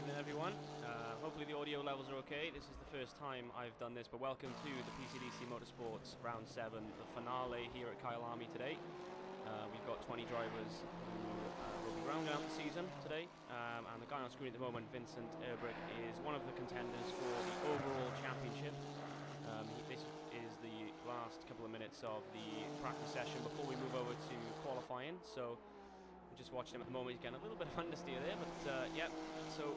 evening, everyone. Hopefully the audio levels are okay. This is the first time I've done this, but welcome to the PCDC Motorsports Round 7, the finale here at Kyalami today. We've got 20 drivers who will be rounding out the season today, and the guy on screen at the moment, Vincent Erbrick, is one of the contenders for the overall championship. This is the last couple of minutes of the practice session before we move over to qualifying, so I'm just watching him at the moment. He's getting a little bit of understeer there, but yeah, so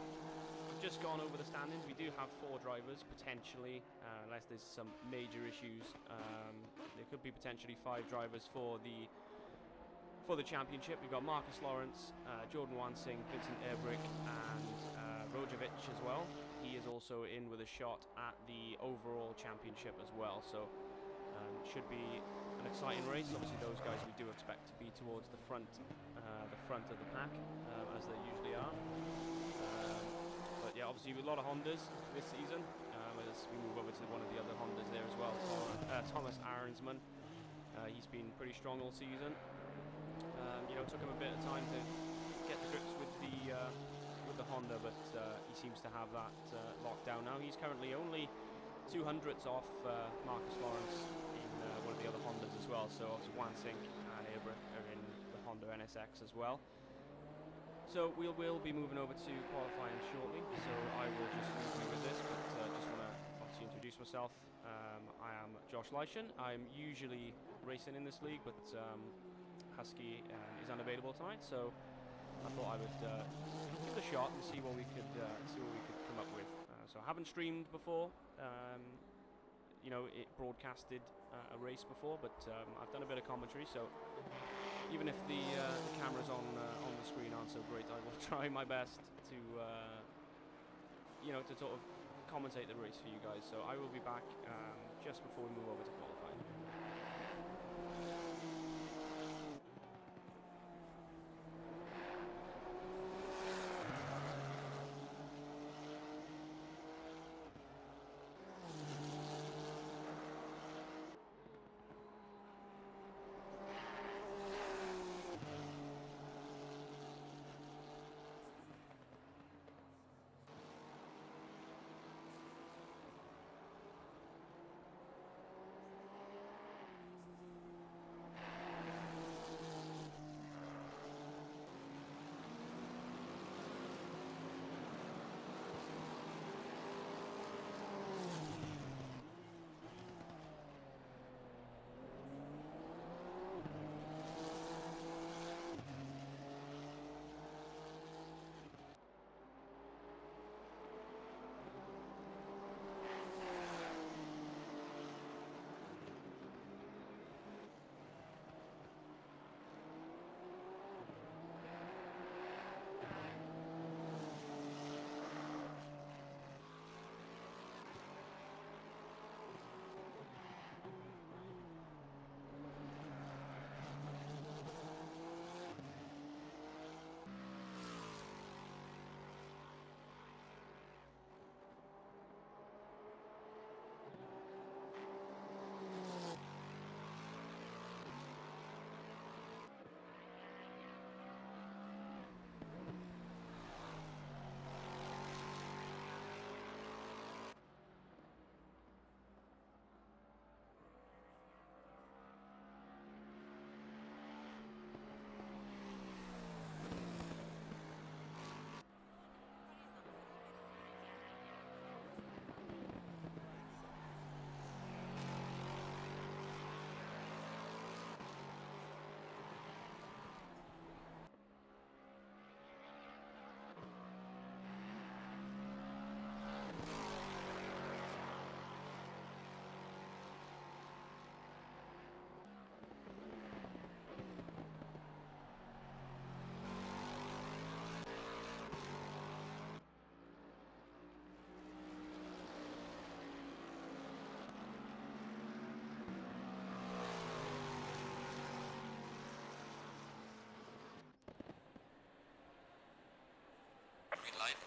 we've just gone over the standings. We do have 4 drivers, potentially, unless there's some major issues. There could be potentially 5 drivers for the championship. We've got Marcus Lawrence, Jordan Wansing, Vincent Erbrick, and Rojovic as well. He is also in with a shot at the overall championship as well, so should be an exciting race. Obviously those guys we do expect to be towards the front of the pack, as they usually are. But yeah, obviously a lot of Hondas this season, as we move over to one of the other Hondas there as well, Thomas Ahrensman. He's been pretty strong all season. It took him a bit of time to get to grips with the Honda, but he seems to have that locked down now. He's currently only 200ths off Marcus Lawrence in one of the other Hondas as well, so obviously Wansink and Erbrick are in the Honda NSX as well. So we will be moving over to qualifying shortly, so I will just move through with this, but just want to obviously introduce myself. I am Josh Leishan. I'm usually racing in this league, but Husky is unavailable tonight, so I thought I would give it a shot and see what we could come up with. So I haven't streamed before, it broadcasted a race before, but I've done a bit of commentary, so even if the cameras on the screen aren't so great, I will try my best to to sort of commentate the race for you guys. So I will be back just before we move over to qualifying.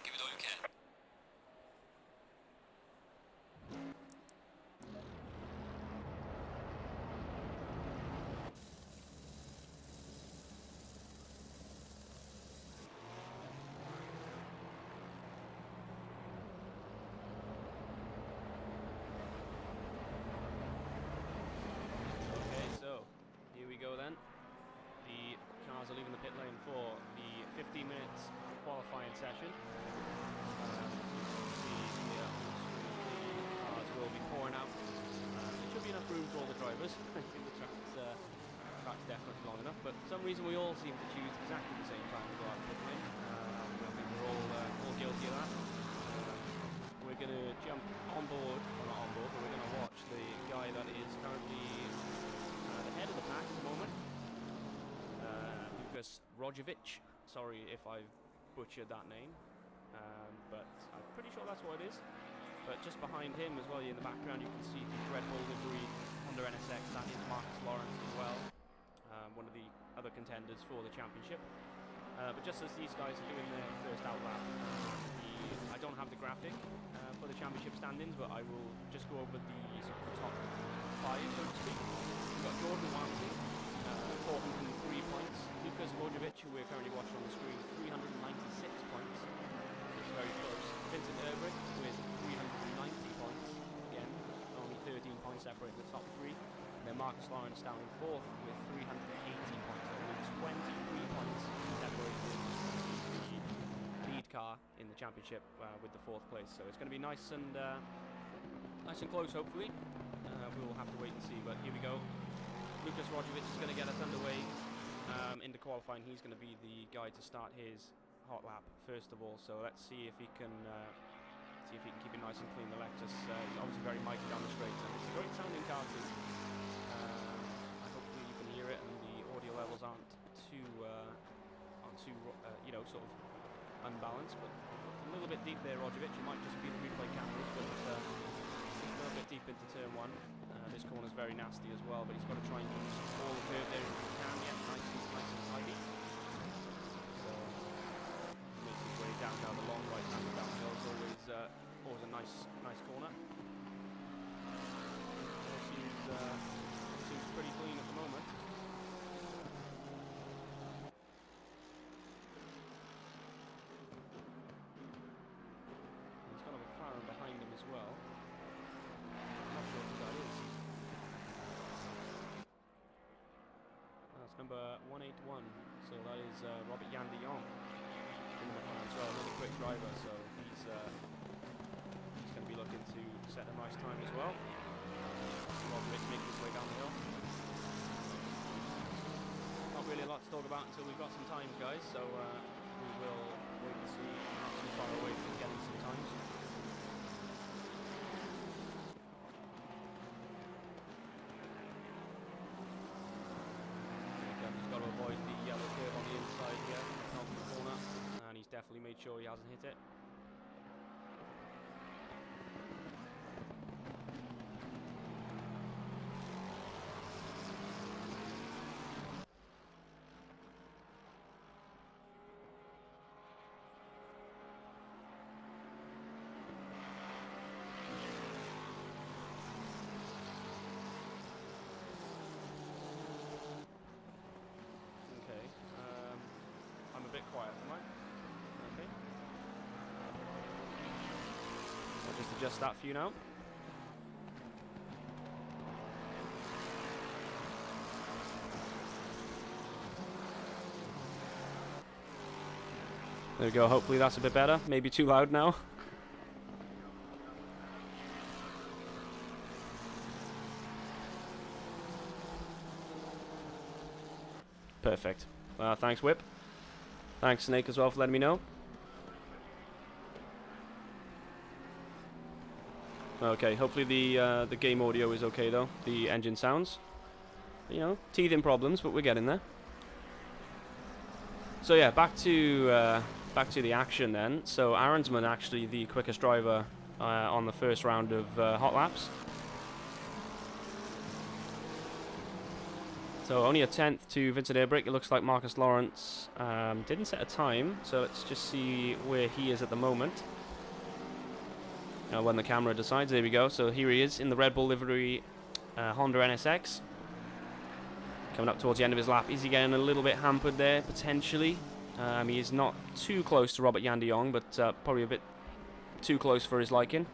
Give it all you can. 15 minutes qualifying session. So you can see here on the screen the cars will be pouring out. There should be enough room for all the drivers. I think the track's definitely long enough, but for some reason we all seem to choose exactly the same time to go out and pit lane. I think we're all guilty of that. We're going to jump on board, well not on board, but we're going to watch the guy that is currently the head of the pack at the moment. Lucas Rojovic. Sorry if I've butchered that name, but I'm pretty sure that's what it is. But just behind him as well, in the background, you can see the Red Bull livery Honda NSX. That is Marcus Lawrence as well, one of the other contenders for the championship. But just as these guys are doing their first out lap, I don't have the graphic for the championship standings, but I will just go over the sort of top 5, so to speak. We've got Jordan Wansley, 403 points. Lucas Rojovic, who we're currently watching on the screen, 396 points. So it's very close. Vincent Erbrick with 390 points. Again, only 13 points separating the top 3. And then Marcus Lawrence down in 4th with 380 points. Only 23 points separating the lead car in the championship with the 4th place. So it's going to be nice and close, hopefully. We will have to wait and see, but here we go. Lucas Rojovic is going to get us underway into qualifying. He's going to be the guy to start his hot lap first of all. So let's see if he can keep it nice and clean. The Lexus is obviously very mighty down the straight, and it's a great sounding car too. Hopefully you can hear it, and the audio levels aren't too sort of unbalanced. But a little bit deep there, Rojovic. It might just be the replay cameras, but a little bit deep into turn 1. This corner's very nasty as well, but he's got to try and use all the curve there if he can. Yeah, nice and tidy. So he makes his way down now the long right-hand downhill. It's always a nice corner. Seems pretty clean at the moment. He's got a McLaren behind him as well. I'm not sure who that is. That's number 181. So that is Robert Jan de Jong in the McLaren as well. Another quick driver, so he's going to be looking to set a nice time as well. Rojovic making his way down the hill. Not really a lot to talk about until we've got some times, guys, so we will wait and see. Not too far away from getting some times. He's got to avoid the yellow curve on the inside here, not the corner, and he's definitely made sure he hasn't hit it. A bit quiet, am I? Okay. I'll just adjust that for you now. There we go, hopefully that's a bit better. Maybe too loud now. Perfect. Thanks, Whip. Thanks, Snake, as well, for letting me know. Okay, hopefully the game audio is okay though. The engine sounds, you know, teething problems, but we're getting there. So yeah, back to the action then. So Aronsman actually the quickest driver on the first round of hot laps. So only a 10th to Vincent Erbrick. It looks like Marcus Lawrence didn't set a time, so let's just see where he is at the moment. When the camera decides, there we go. So here he is in the Red Bull livery Honda NSX. Coming up towards the end of his lap. Is he getting a little bit hampered there, potentially? He is not too close to Robert Jan de Jong, but probably a bit too close for his liking.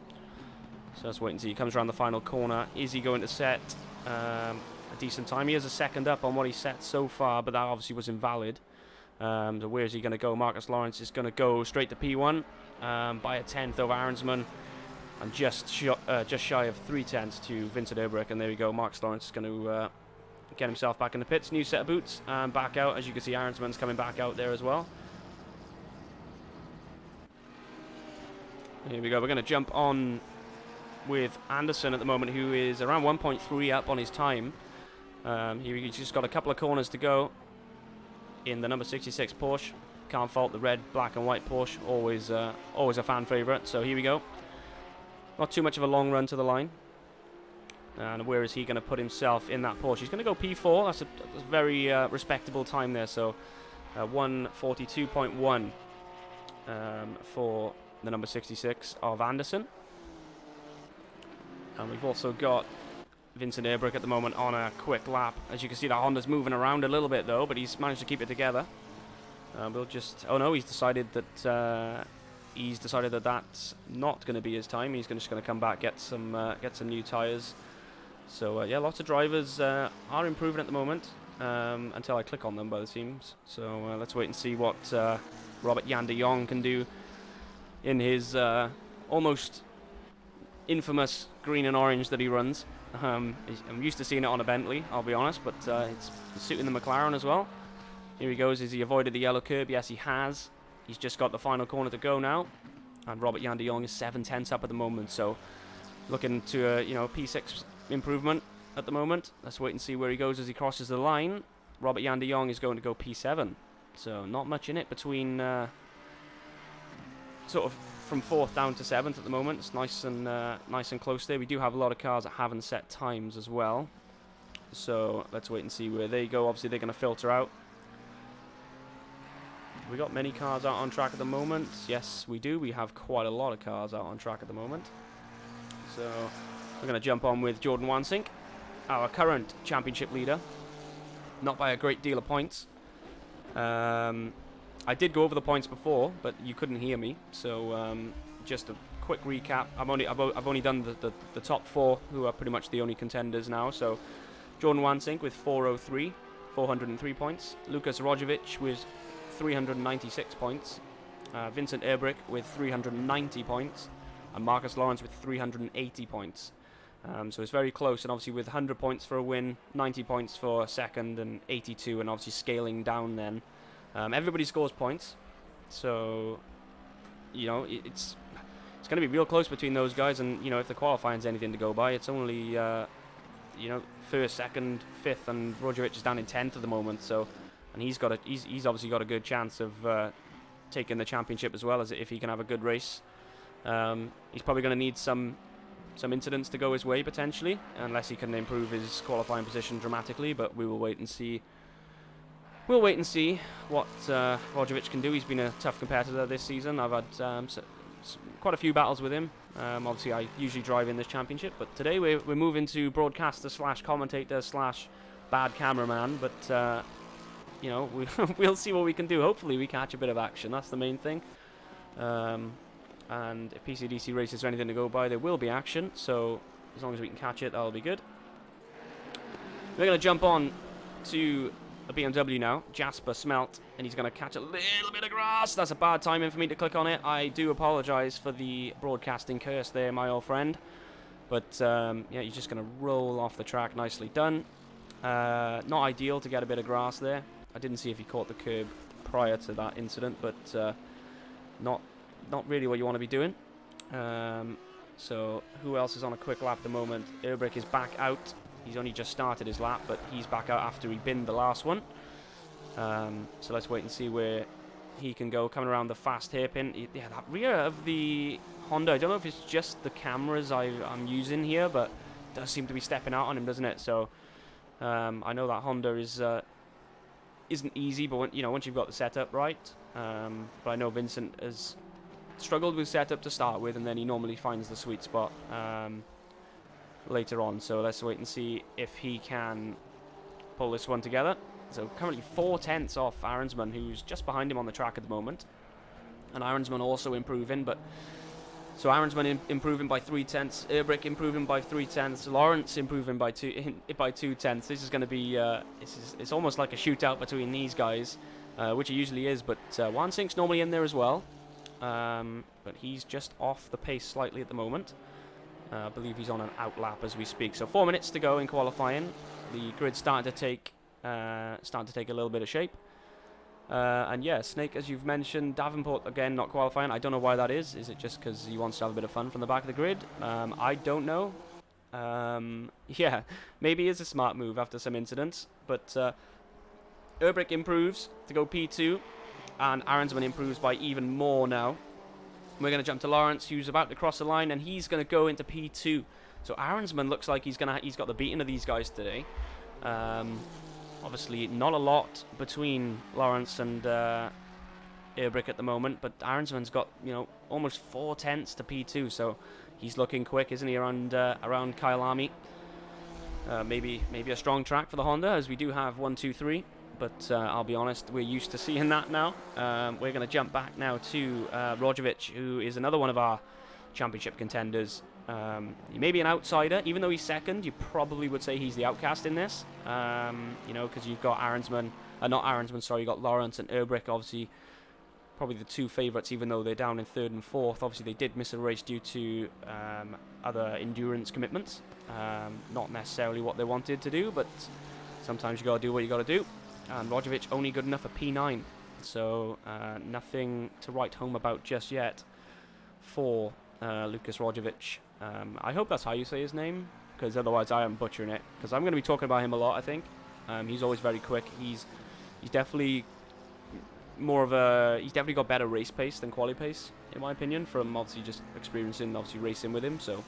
So let's wait and see. He comes around the final corner. Is he going to set a decent time? He has a second up on what he set so far, but that obviously was invalid. So where is he going to go? Marcus Lawrence is going to go straight to P1 by a tenth over Ahrensman, and just shy of 3/10 to Vincent Erbrick. And there we go. Marcus Lawrence is going to get himself back in the pits. New set of boots, back out. As you can see, Ahrensman's coming back out there as well. Here we go. We're going to jump on with Anderson at the moment, who is around 1.3 up on his time. He's just got a couple of corners to go in the number 66 Porsche. Can't fault the red, black and white Porsche. Always a fan favourite. So here we go. Not too much of a long run to the line. And where is he going to put himself in that Porsche? He's going to go P4. That's a very respectable time there. So 1:42.1 for the number 66 of Anderson. And we've also got Vincent Erbrick at the moment on a quick lap. As you can see, that Honda's moving around a little bit though, but he's managed to keep it together. We'll just... Oh no, he's decided that that's not going to be his time. He's just going to come back, get some new tyres. So yeah, lots of drivers are improving at the moment, until I click on them by the seams. So let's wait and see what Robert Jan de Jong can do in his almost infamous green and orange that he runs. I'm used to seeing it on a Bentley, I'll be honest, but it's suiting the McLaren as well. Here he goes. Has he avoided the yellow curb? Yes, he has. He's just got the final corner to go now, and Robert Jan de Jong is 7/10 up at the moment. So looking to a P6 improvement at the moment. Let's wait and see where he goes as he crosses the line. Robert Jan de Jong is going to go P7. So not much in it between sort of from 4th down to 7th at the moment. It's nice and close there. We do have a lot of cars that haven't set times as well. So let's wait and see where they go. Obviously they're going to filter out. We got many cars out on track at the moment. Yes, we do. We have quite a lot of cars out on track at the moment. So we're going to jump on with Jordan Wansink, our current championship leader. Not by a great deal of points. I did go over the points before, but you couldn't hear me. So just a quick recap. I've only done the top 4, who are pretty much the only contenders now. So Jordan Wansink with 403 points. Lukas Rojovic with 396 points. Vincent Erbrick with 390 points. And Marcus Lawrence with 380 points. So it's very close, and obviously with 100 points for a win, 90 points for a second, and 82, and obviously scaling down then. Everybody scores points, so it's going to be real close between those guys. And if the qualifying's anything to go by, it's only 1st, 2nd, 5th, and Rojovic is down in 10th at the moment. So, and he's obviously got a good chance of taking the championship as well, as if he can have a good race. He's probably going to need some incidents to go his way potentially, unless he can improve his qualifying position dramatically. But we will wait and see. We'll wait and see what Rojovic can do. He's been a tough competitor this season. I've had quite a few battles with him. Obviously, I usually drive in this championship, but today we're moving to broadcaster / commentator / bad cameraman. But we'll see what we can do. Hopefully, we catch a bit of action. That's the main thing. And if PCDC races are anything to go by, there will be action. So as long as we can catch it, that'll be good. We're going to jump on to a BMW now, Jasper Smelt, and he's going to catch a little bit of grass. That's a bad timing for me to click on it. I do apologise for the broadcasting curse there, my old friend. But yeah, he's just going to roll off the track. Nicely done. Not ideal to get a bit of grass there. I didn't see if he caught the curb prior to that incident, but not really what you want to be doing. So who else is on a quick lap at the moment? Erbrick is back out. He's only just started his lap, but he's back out after he binned the last one. So let's wait and see where he can go. Coming around the fast hairpin. Yeah, that rear of the Honda, I don't know if it's just the cameras I'm using here, but it does seem to be stepping out on him, doesn't it? So I know that Honda isn't easy, but once you've got the setup right. But I know Vincent has struggled with setup to start with, and then he normally finds the sweet spot later on. So let's wait and see if he can pull this one together. So currently 4/10 off Ahrensman, who's just behind him on the track at the moment, and Ahrensman also improving. But so Ahrensman improving by 3/10, Erbrick improving by 3/10, Lawrence improving by 2/10. This is going to be it's almost like a shootout between these guys. which he usually is, but Wansink's normally in there as well. But he's just off the pace slightly at the moment. I believe he's on an out lap as we speak. So 4 minutes to go in qualifying. The grid's starting to take a little bit of shape. And yeah, Snake, as you've mentioned, Davenport again not qualifying. I don't know why that is. Is it just because he wants to have a bit of fun from the back of the grid? I don't know. Yeah, maybe it's a smart move after some incidents. But Urbrick improves to go P2, and Aronsman improves by even more now. We're going to jump to Lawrence, who's about to cross the line, and he's going to go into P2. So Aronsman looks like he's got the beating of these guys today. Obviously, not a lot between Lawrence and Urbrick at the moment, but Aronsman's got almost 4 tenths to P2, so he's looking quick, isn't he? Around Kyalami. Maybe a strong track for the Honda, as we do have 1, 2, 3. But I'll be honest, we're used to seeing that now. We're going to jump back now to Rojovic, who is another one of our championship contenders. He may be an outsider, even though he's second. You probably would say he's the outcast in this, because you've got you've got Lawrence and Urbrick, obviously, probably the two favourites, even though they're down in third and fourth. Obviously, they did miss a race due to other endurance commitments. Not necessarily what they wanted to do, but sometimes you got to do what you got to do. And Rojovic only good enough for P9, so nothing to write home about just yet for Lucas Rojovic. I hope that's how you say his name, because otherwise I am butchering it, because I'm going to be talking about him a lot, I think. He's always very quick. He's definitely he's definitely got better race pace than quali pace, in my opinion, from obviously just experiencing, racing with him. So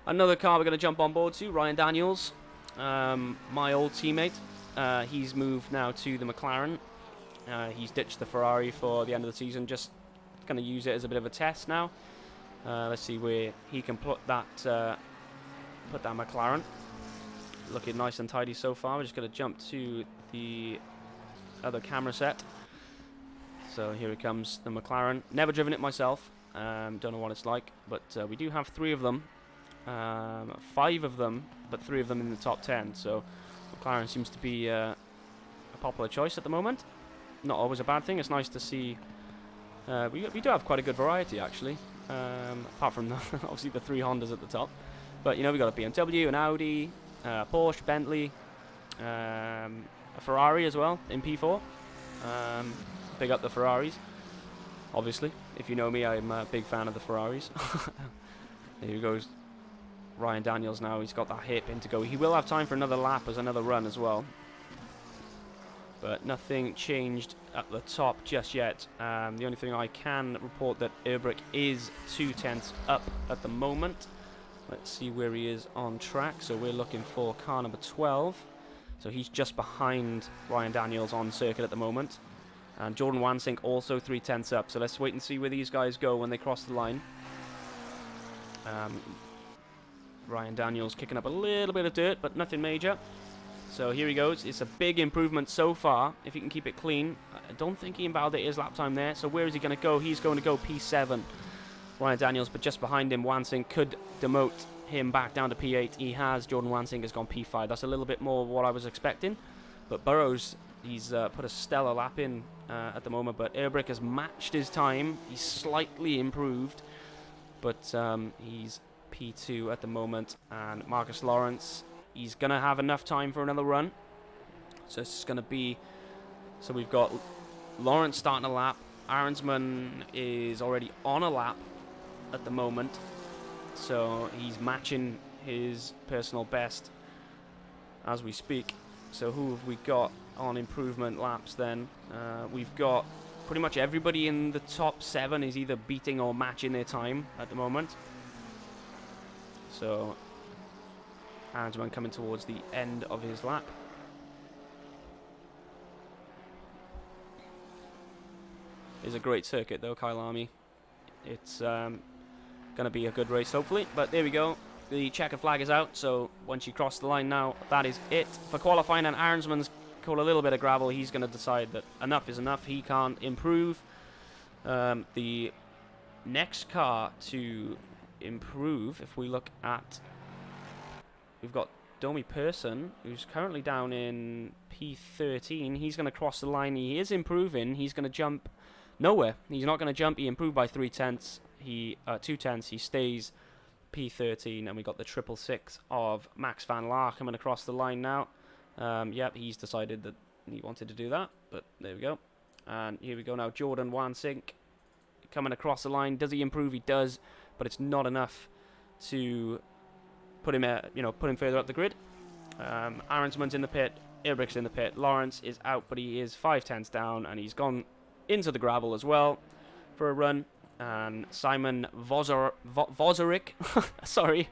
another car we're going to jump on board to, Ryan Daniels, my old teammate. He's moved now to the McLaren. He's ditched the Ferrari for the end of the season, just going to use it as a bit of a test now. Let's see where he can put that McLaren. Looking nice and tidy so far. We're just going to jump to the other camera set. So here it comes, the McLaren. Never driven it myself. Don't know what it's like, but we do have 3 of them. 5 of them, but 3 of them in the top 10. So McLaren seems to be a popular choice at the moment. Not always a bad thing. It's nice to see. We do have quite a good variety, actually. Apart from obviously the 3 Hondas at the top. But we got a BMW, an Audi, Porsche, Bentley, a Ferrari as well in P4. Big up the Ferraris. Obviously, if you know me, I'm a big fan of the Ferraris. There goes Ryan Daniels now. He's got that hairpin to go. He will have time for another lap as another run as well. But nothing changed at the top just yet. The only thing I can report that Urbrick is 2 tenths up at the moment. Let's see where he is on track. So we're looking for car number 12. So he's just behind Ryan Daniels on circuit at the moment. And Jordan Wansink also 3 tenths up. So let's wait and see where these guys go when they cross the line. Ryan Daniels kicking up a little bit of dirt, but nothing major. So here he goes. It's a big improvement so far, if he can keep it clean. I don't think he invalidated his lap time there. So where is he going to go? He's going to go P7. Ryan Daniels, but just behind him, Wansink could demote him back down to P8. He has. Jordan Wansink has gone P5. That's a little bit more what I was expecting. But Burrows, he's put a stellar lap in at the moment. But Urbrick has matched his time. He's slightly improved. But he's P2 at the moment. And Marcus Lawrence, he's going to have enough time for another run. So it's going to be... So we've got Lawrence starting a lap. Aronsman is already on a lap at the moment. So he's matching his personal best as we speak. So who have we got on improvement laps then? We've got pretty much everybody in the top 7 is either beating or matching their time at the moment. So Aronsman coming towards the end of his lap. It's a great circuit though, Kyalami. It's going to be a good race hopefully. But there we go. The checker flag is out. So once you cross the line now, that is it for qualifying. And Aronsman's caught a little bit of gravel. He's going to decide that enough is enough. He can't improve. The next car to improve, if we look at... We've got Domi Person, who's currently down in P13. He's going to cross the line. He is improving. He's going to jump nowhere. He's not going to jump. He improved by 3/10. 2/10. He stays P13, and we got the 666 of Max van Laar coming across the line now. Yep, he's decided that he wanted to do that, but there we go. And here we go now. Jordan Wansink coming across the line. Does he improve? He does, but it's not enough to put him, put him further up the grid. Arensman's in the pit. Ilbrich's in the pit. Lawrence is out, but he is 5/10 down, and he's gone into the gravel as well for a run. And Simon Vozerick, sorry,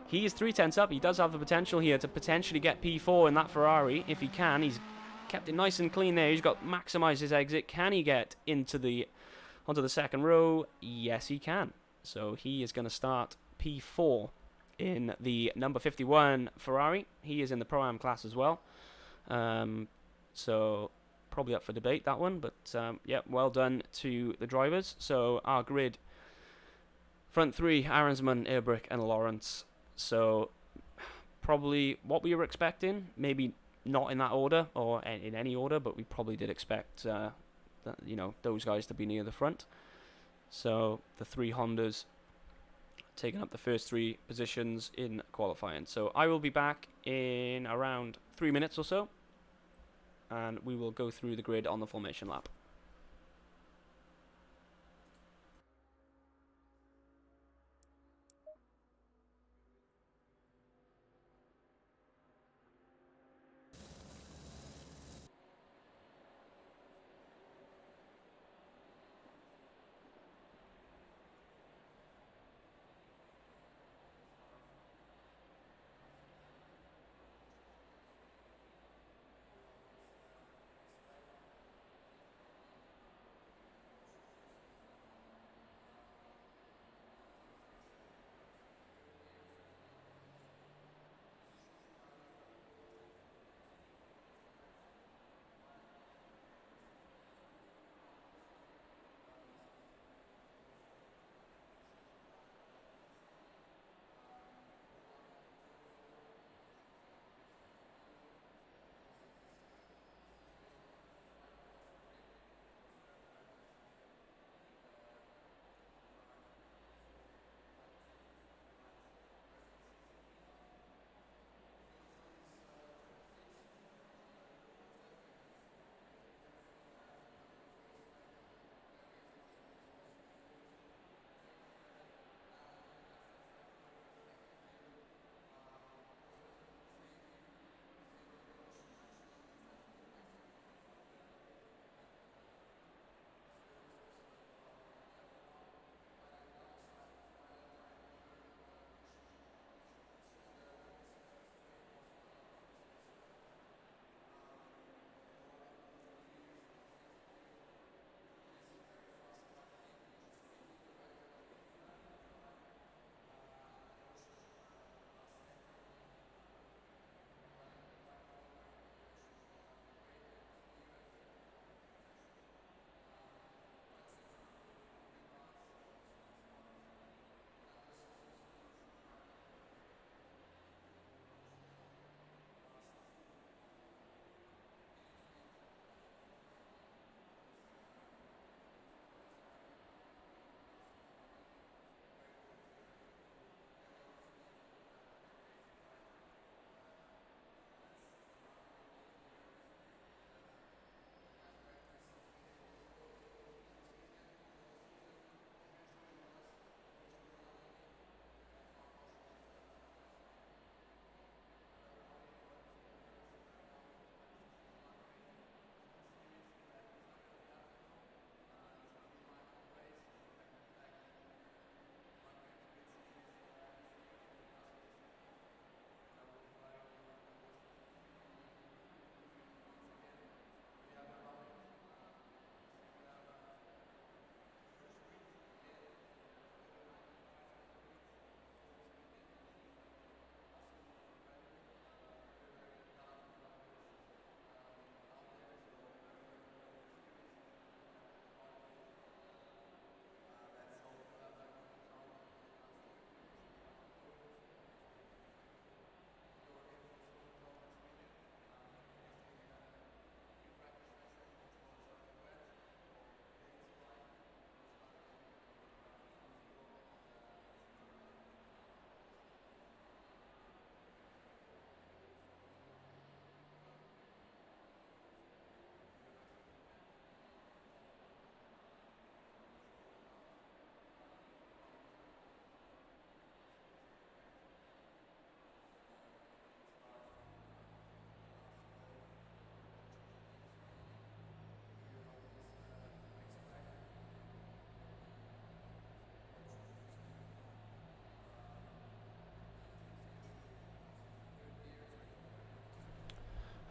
he is 3/10 up. He does have the potential here to potentially get P4 in that Ferrari if he can. He's kept it nice and clean there. He's got maximised his exit. Can he get onto the second row? Yes, he can. So he is going to start P4 in the number 51 Ferrari. He is in the Pro-Am class as well. So probably up for debate, that one. But, yeah, well done to the drivers. So our grid, front three, Arensman, Ilbrich, and Lawrence. So probably what we were expecting. Maybe not in that order or in any order, but we probably did expect, those guys to be near the front. So the three Hondas taking up the first three positions in qualifying. So I will be back in around 3 minutes or so, and we will go through the grid on the formation lap.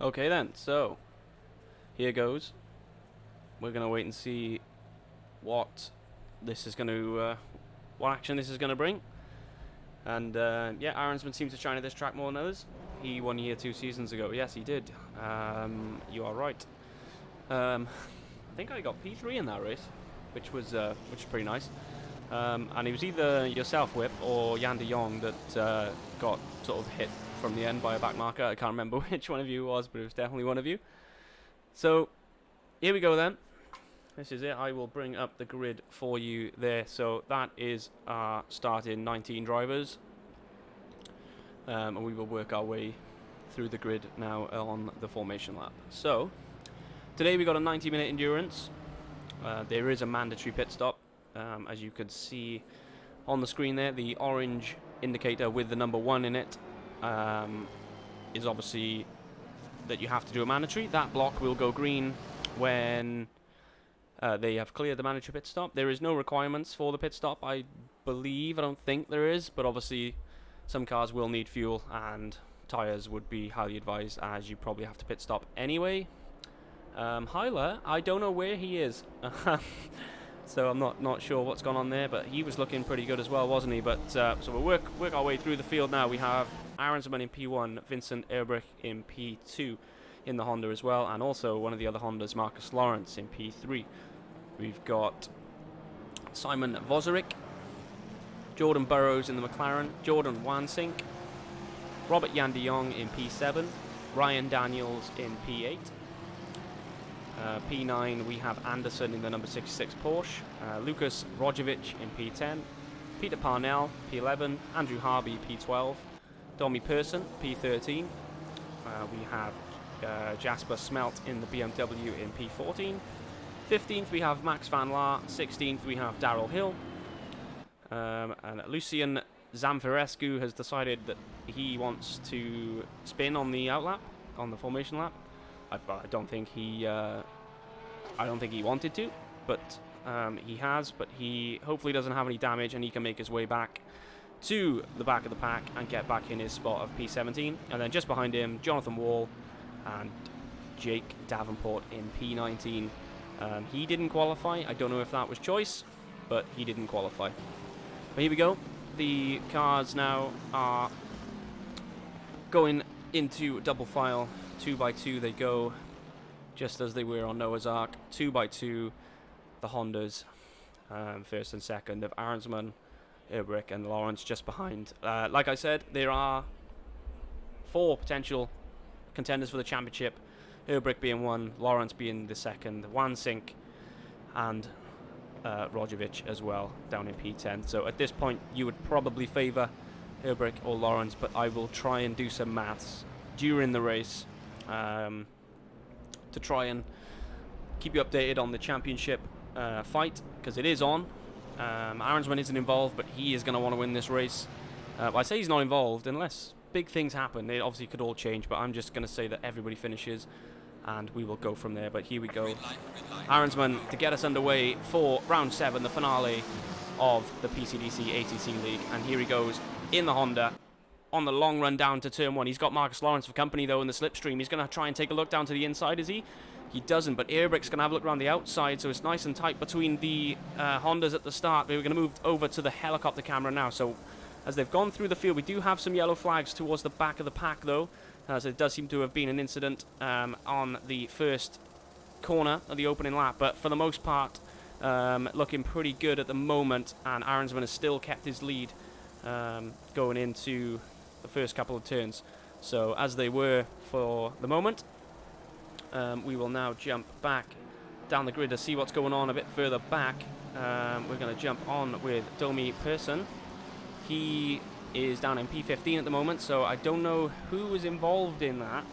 Okay then, so here goes. We're gonna wait and see what this is going to, what action this is going to bring. And yeah, Aronsman seems to shine at this track more than others. He won here 2 seasons ago. Yes, he did. You are right. I think I got P3 in that race, which was pretty nice. And it was either yourself, Whip, or Yan de Jong that got sort of hit from the end by a back marker. I can't remember which one of you it was, but it was definitely one of you. So here we go then. This is it. I will bring up the grid for you there. So that is our starting 19 drivers. And we will work our way through the grid now on the formation lap. So today we got a 90-minute endurance. There is a mandatory pit stop. As you could see on the screen there, the orange indicator with the number 1 in it is obviously that you have to do a mandatory. That block will go green when they have cleared the mandatory pit stop. There is no requirements for the pit stop, I believe. I don't think there is, but obviously some cars will need fuel and tyres would be highly advised, as you probably have to pit stop anyway. Hyler, I don't know where he is. So I'm not sure what's gone on there, but he was looking pretty good as well, wasn't he? But so we'll work our way through the field now. We have Aronsman in P1, Vincent Erbrich in P2 in the Honda as well, and also one of the other Hondas, Marcus Lawrence, in P3. We've got Simon Voserick, Jordan Burrows in the McLaren, Jordan Wansink, Robert Yan de Jong in P7, Ryan Daniels in P8. P9 we have Anderson in the number 66 Porsche, Lucas Rojovic in P10, Peter Parnell P11, Andrew Harvey P12, Domi Persson P13. We have Jasper Smelt in the BMW in P14. 15th we have Max van Laar, 16th we have Darrell Hill, and Lucian Zamfirescu has decided that he wants to spin on the outlap, on the formation lap. I don't think he wanted to, but he has. But he hopefully doesn't have any damage, and he can make his way back to the back of the pack and get back in his spot of P17. And then just behind him, Jonathan Wall and Jake Davenport in P19. He didn't qualify. I don't know if that was choice, but he didn't qualify. But here we go. The cars now are going into double file. 2 by 2 they go, just as they were on Noah's Ark. 2 by 2, the Hondas, first and second of Aronsman, Erbrich and Lawrence just behind. Like I said, there are 4 potential contenders for the championship. Erbrich being 1, Lawrence being the 2nd, Wansink and Rojovic as well down in P10. So at this point you would probably favour Erbrich or Lawrence, but I will try and do some maths during the race to try and keep you updated on the championship fight, because it is on. Aronsman isn't involved, but he is going to want to win this race. I say he's not involved unless big things happen. They obviously could all change, but I'm just going to say that everybody finishes and we will go from there. But here we go. Aronsman to get us underway for round 7, the finale of the PCDC ACC League. And here he goes in the Honda on the long run down to turn 1. He's got Marcus Lawrence for company, though, in the slipstream. He's going to try and take a look down to the inside, is he? He doesn't, but Erbrich's going to have a look around the outside, so it's nice and tight between the Hondas at the start. We're going to move over to the helicopter camera now. So as they've gone through the field, we do have some yellow flags towards the back of the pack, though, as it does seem to have been an incident on the first corner of the opening lap. But for the most part, looking pretty good at the moment, and Aronsman has still kept his lead going into the first couple of turns. So as they were for the moment, we will now jump back down the grid to see what's going on a bit further back. We're going to jump on with Domi Persson. He is down in P15 at the moment, so I don't know who was involved in that.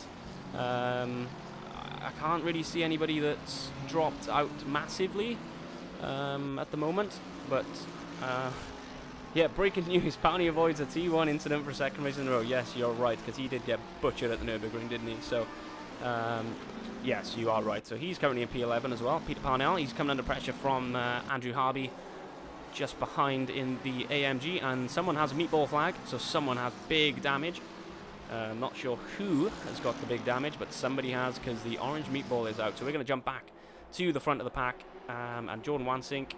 I can't really see anybody that's dropped out massively at the moment, but yeah, breaking news. Powney avoids a T1 incident for 2nd race in a row. Yes, you're right, because he did get butchered at the Nürburgring, didn't he? So yes, you are right. So he's currently in P11 as well. Peter Parnell, he's coming under pressure from Andrew Harvey just behind in the AMG, and someone has a meatball flag, so someone has big damage. Not sure who has got the big damage, but somebody has, because the orange meatball is out. So we're going to jump back to the front of the pack, and Jordan Wansink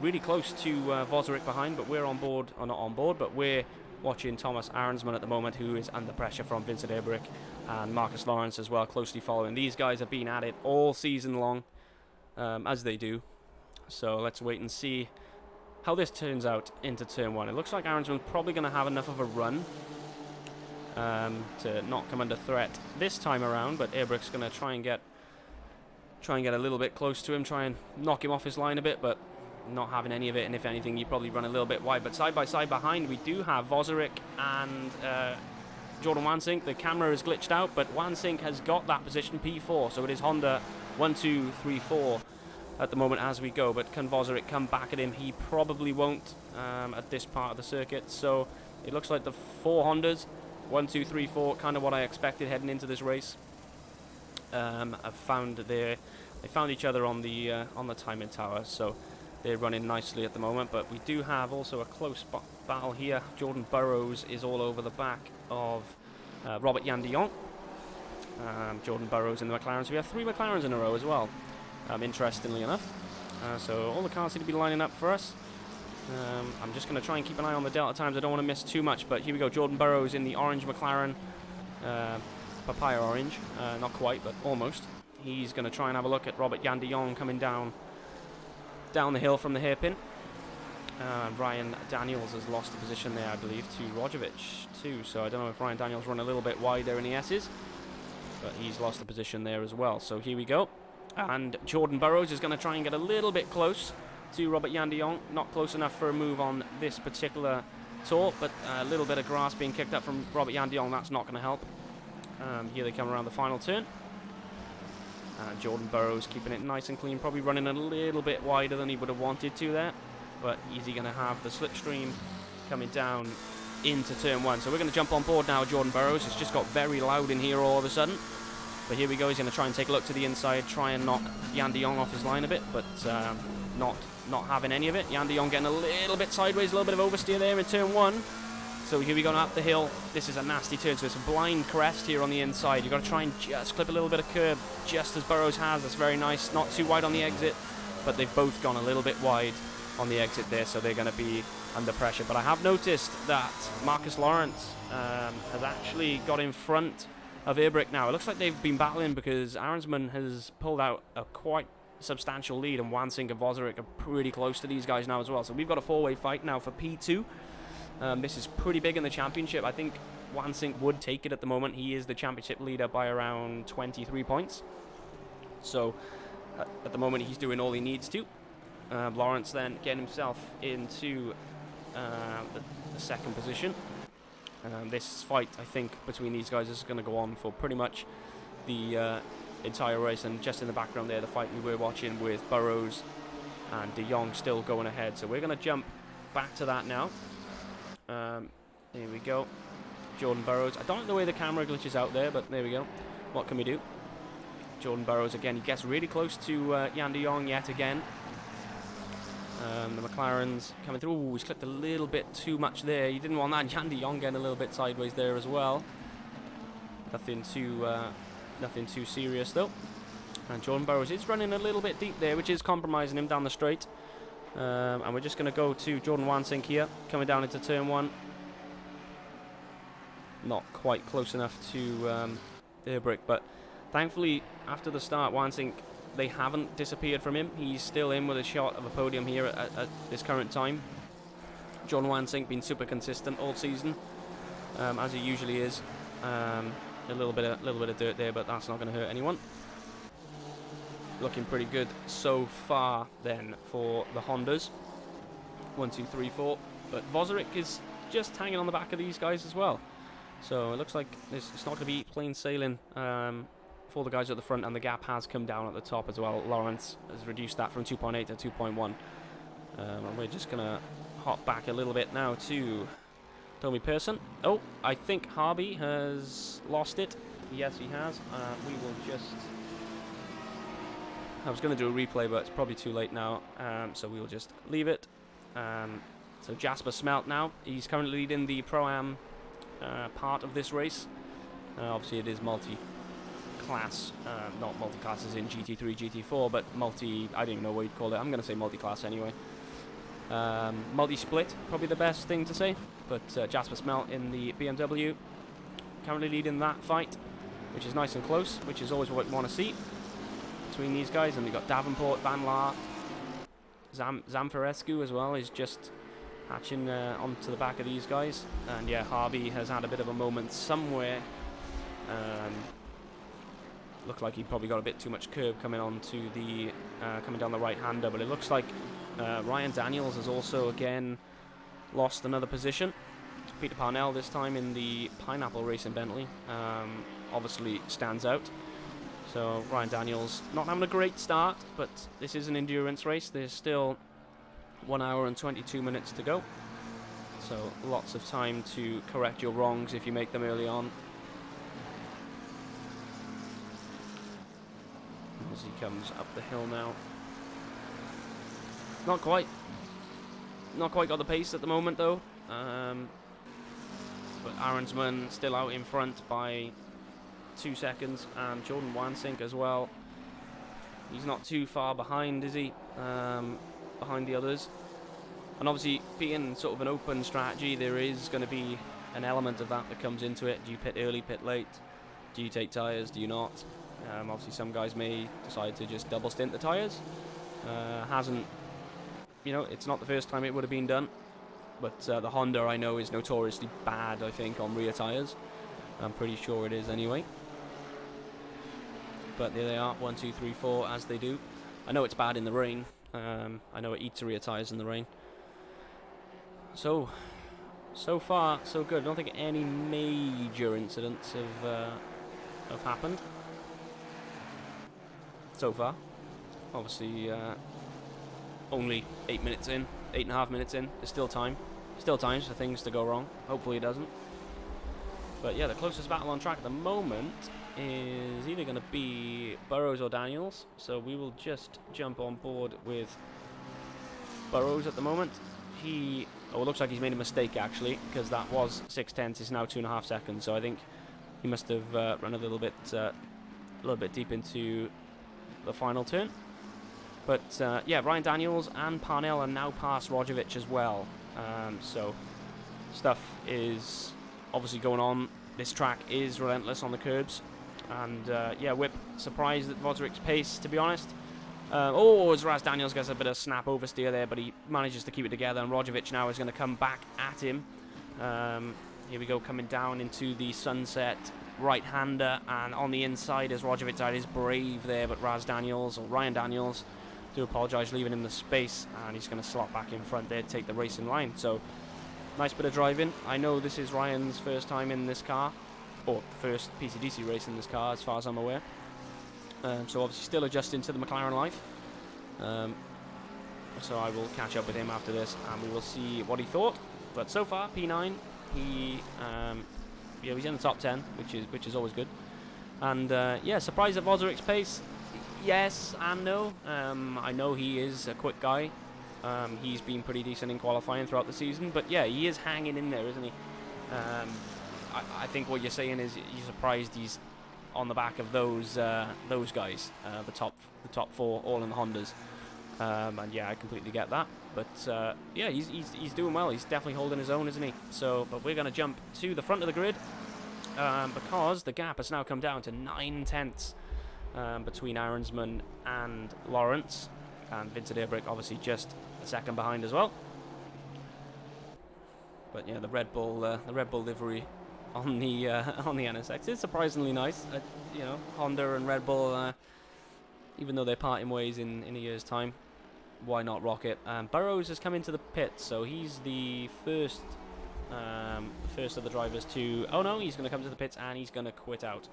really close to Voserick behind, but we're on board, or not on board, but we're watching Thomas Arnsman at the moment, who is under pressure from Vincent Ebrick and Marcus Lawrence as well, closely following. These guys have been at it all season long, as they do. So let's wait and see how this turns out into turn one. It looks like Arnsman's probably going to have enough of a run to not come under threat this time around, but Ebrick's going to try and get a little bit close to him, try and knock him off his line a bit, but not having any of it, and if anything, you probably run a little bit wide. But side by side behind, we do have Voserick and Jordan Wansink. The camera is glitched out, but Wansink has got that position P4, so it is Honda 1, 2, 3, 4 at the moment as we go. But can Voserick come back at him? He probably won't at this part of the circuit. So it looks like the 4 Hondas, 1, 2, 3, 4, kind of what I expected heading into this race. They found each other on the timing tower, so they're running nicely at the moment. But we do have also a close battle here. Jordan Burroughs is all over the back of Robert Jan de Jong. Jordan Burroughs in the McLaren. So we have 3 McLarens in a row as well, interestingly enough. So all the cars seem to be lining up for us. I'm just going to try and keep an eye on the delta times. I don't want to miss too much, but here we go. Jordan Burroughs in the orange McLaren. Papaya orange. Not quite, but almost. He's going to try and have a look at Robert Jan de Jong coming down the hill from the hairpin. Ryan Daniels has lost the position there, I believe, to Rojovic too. So I don't know if Ryan Daniels run a little bit wide there in the S's, but he's lost the position there as well. So here we go. And Jordan Burroughs is going to try and get a little bit close to Robert Jan de Jong. Not close enough for a move on this particular tour, but a little bit of grass being kicked up from Robert Jan de Jong. That's not going to help. Here they come around the final turn. Jordan Burroughs keeping it nice and clean, probably running a little bit wider than he would have wanted to there, but is he going to have the slipstream coming down into turn one? So we're going to jump on board now. Jordan Burroughs. It's just got very loud in here all of a sudden, but here we go. He's going to try and take a look to the inside, try and knock Jan de Jong off his line a bit, but not having any of it. Jan de Jong getting a little bit sideways, a little bit of oversteer there in turn one. So here we go up the hill. This is a nasty turn, so it's a blind crest here on the inside. You've got to try and just clip a little bit of curb, just as Burroughs has. That's very nice. Not too wide on the exit, but they've both gone a little bit wide on the exit there, so they're going to be under pressure. But I have noticed that Marcus Lawrence has actually got in front of Ebrick now. It looks like they've been battling because Arnsman has pulled out a quite substantial lead, and Wansink and Voserick are pretty close to these guys now as well. So we've got a 4-way fight now for P2. This is pretty big in the championship. I think Wansink would take it at the moment. He is the championship leader by around 23 points. So at the moment he's doing all he needs to. Lawrence then getting himself into the second position. This fight, I think, between these guys is going to go on for pretty much the entire race. And just in the background there, the fight we were watching with Burroughs and de Jong still going ahead. So we're going to jump back to that now. Here we go. Jordan Burroughs. I don't like the way the camera glitches out there, but there we go. What can we do? Jordan Burroughs again. He gets really close to Jan de Jong yet again. The McLaren's coming through. Ooh, he's clipped a little bit too much there. You didn't want that. Jan de Jong getting a little bit sideways there as well. Nothing too serious though. And Jordan Burroughs is running a little bit deep there, which is compromising him down the straight. And we're just going to go to Jordan Wansink here, coming down into turn one. Not quite close enough to Ebrick, but thankfully after the start, Wansink, they haven't disappeared from him. He's still in with a shot of a podium here at this current time. Jordan Wansink been super consistent all season, as he usually is. A little bit of dirt there, but that's not going to hurt anyone. Looking pretty good so far then for the Hondas. 1, 2, 3, 4. But Voserick is just hanging on the back of these guys as well. So it looks like it's not going to be plain sailing for the guys at the front, and the gap has come down at the top as well. Lawrence has reduced that from 2.8 to 2.1. And we're just going to hop back a little bit now to Tommy Pearson. Oh, I think Harvey has lost it. Yes, he has. We will just... I was going to do a replay, but it's probably too late now, so we'll just leave it. So Jasper Smelt now, he's currently leading the Pro-Am part of this race. Obviously it is multi-class, not multi-class as in GT3, GT4, but I don't even know what you'd call it. I'm going to say multi-class anyway. Multi-split, probably the best thing to say, but Jasper Smelt in the BMW currently leading that fight, which is nice and close, which is always what we want to see between these guys. And we've got Davenport, Van Laar, Zamfarescu as well is just hatching onto the back of these guys. And yeah, Harvey has had a bit of a moment somewhere. Looked like he probably got a bit too much curb coming onto the coming down the right-hander, but it looks like Ryan Daniels has also again lost another position. Peter Parnell this time in the Pineapple race in Bentley obviously stands out. So Ryan Daniels not having a great start, but this is an endurance race. There's still 1 hour and 22 minutes to go, so lots of time to correct your wrongs if you make them early on. As he comes up the hill now, not quite got the pace at the moment though, but Aronsman still out in front by 2 seconds, and Jordan Wansink as well. He's not too far behind, is he? Behind the others. And obviously, being sort of an open strategy, there is going to be an element of that comes into it. Do you pit early, pit late? Do you take tyres? Do you not? Obviously, some guys may decide to just double stint the tyres. Hasn't, it's not the first time it would have been done. But the Honda, I know, is notoriously bad, I think, on rear tyres. I'm pretty sure it is anyway. But there they are, 1, 2, 3, 4, as they do. I know it's bad in the rain. I know it eats rear tyres in the rain. So far, so good. I don't think any major incidents have happened so far. Obviously, only 8 minutes in, 8.5 minutes in. There's still time. Still times for things to go wrong. Hopefully it doesn't. But yeah, the closest battle on track at the moment is either going to be Burrows or Daniels. So we will just jump on board with Burrows at the moment. It looks like he's made a mistake actually, because that was 6/10. It's now 2.5 seconds. So I think he must have run a little bit deep into the final turn. But yeah, Ryan Daniels and Parnell are now past Rojovic as well. So stuff is obviously going on. This track is relentless on the curbs. And yeah, Whip surprised at Vodric's pace, to be honest. As Raz Daniels gets a bit of snap oversteer there, but he manages to keep it together. And Rojovic now is going to come back at him. Here we go, coming down into the sunset right-hander. And on the inside, as Rojovic that is brave there, but Ryan Daniels, do apologise, leaving him the space. And he's going to slot back in front there, take the race in line. So nice bit of driving. I know this is Ryan's first time in this car, or first PCDC race in this car, as far as I'm aware. So obviously still adjusting to the McLaren life. So I will catch up with him after this, and we will see what he thought. But so far, P9, he's in the top 10, which is always good. And yeah, surprised at Vodric's pace. Yes and no. I know he is a quick guy. He's been pretty decent in qualifying throughout the season, but yeah, he is hanging in there, isn't he? I think what you're saying is you're surprised he's on the back of those guys, the top 4, all in the Hondas. And yeah, I completely get that. But yeah, he's doing well. He's definitely holding his own, isn't he? So, but we're going to jump to the front of the grid because the gap has now come down to 9/10 between Aronsman and Lawrence, and Vincent Airbrick obviously just a second behind as well. But yeah, the Red Bull livery on the NSX is surprisingly nice. Honda and Red Bull, even though they're parting ways in a year's time, why not rock it? Burrows has come into the pit, so he's the first of the drivers to. Oh no, he's going to come to the pits and he's going to quit out.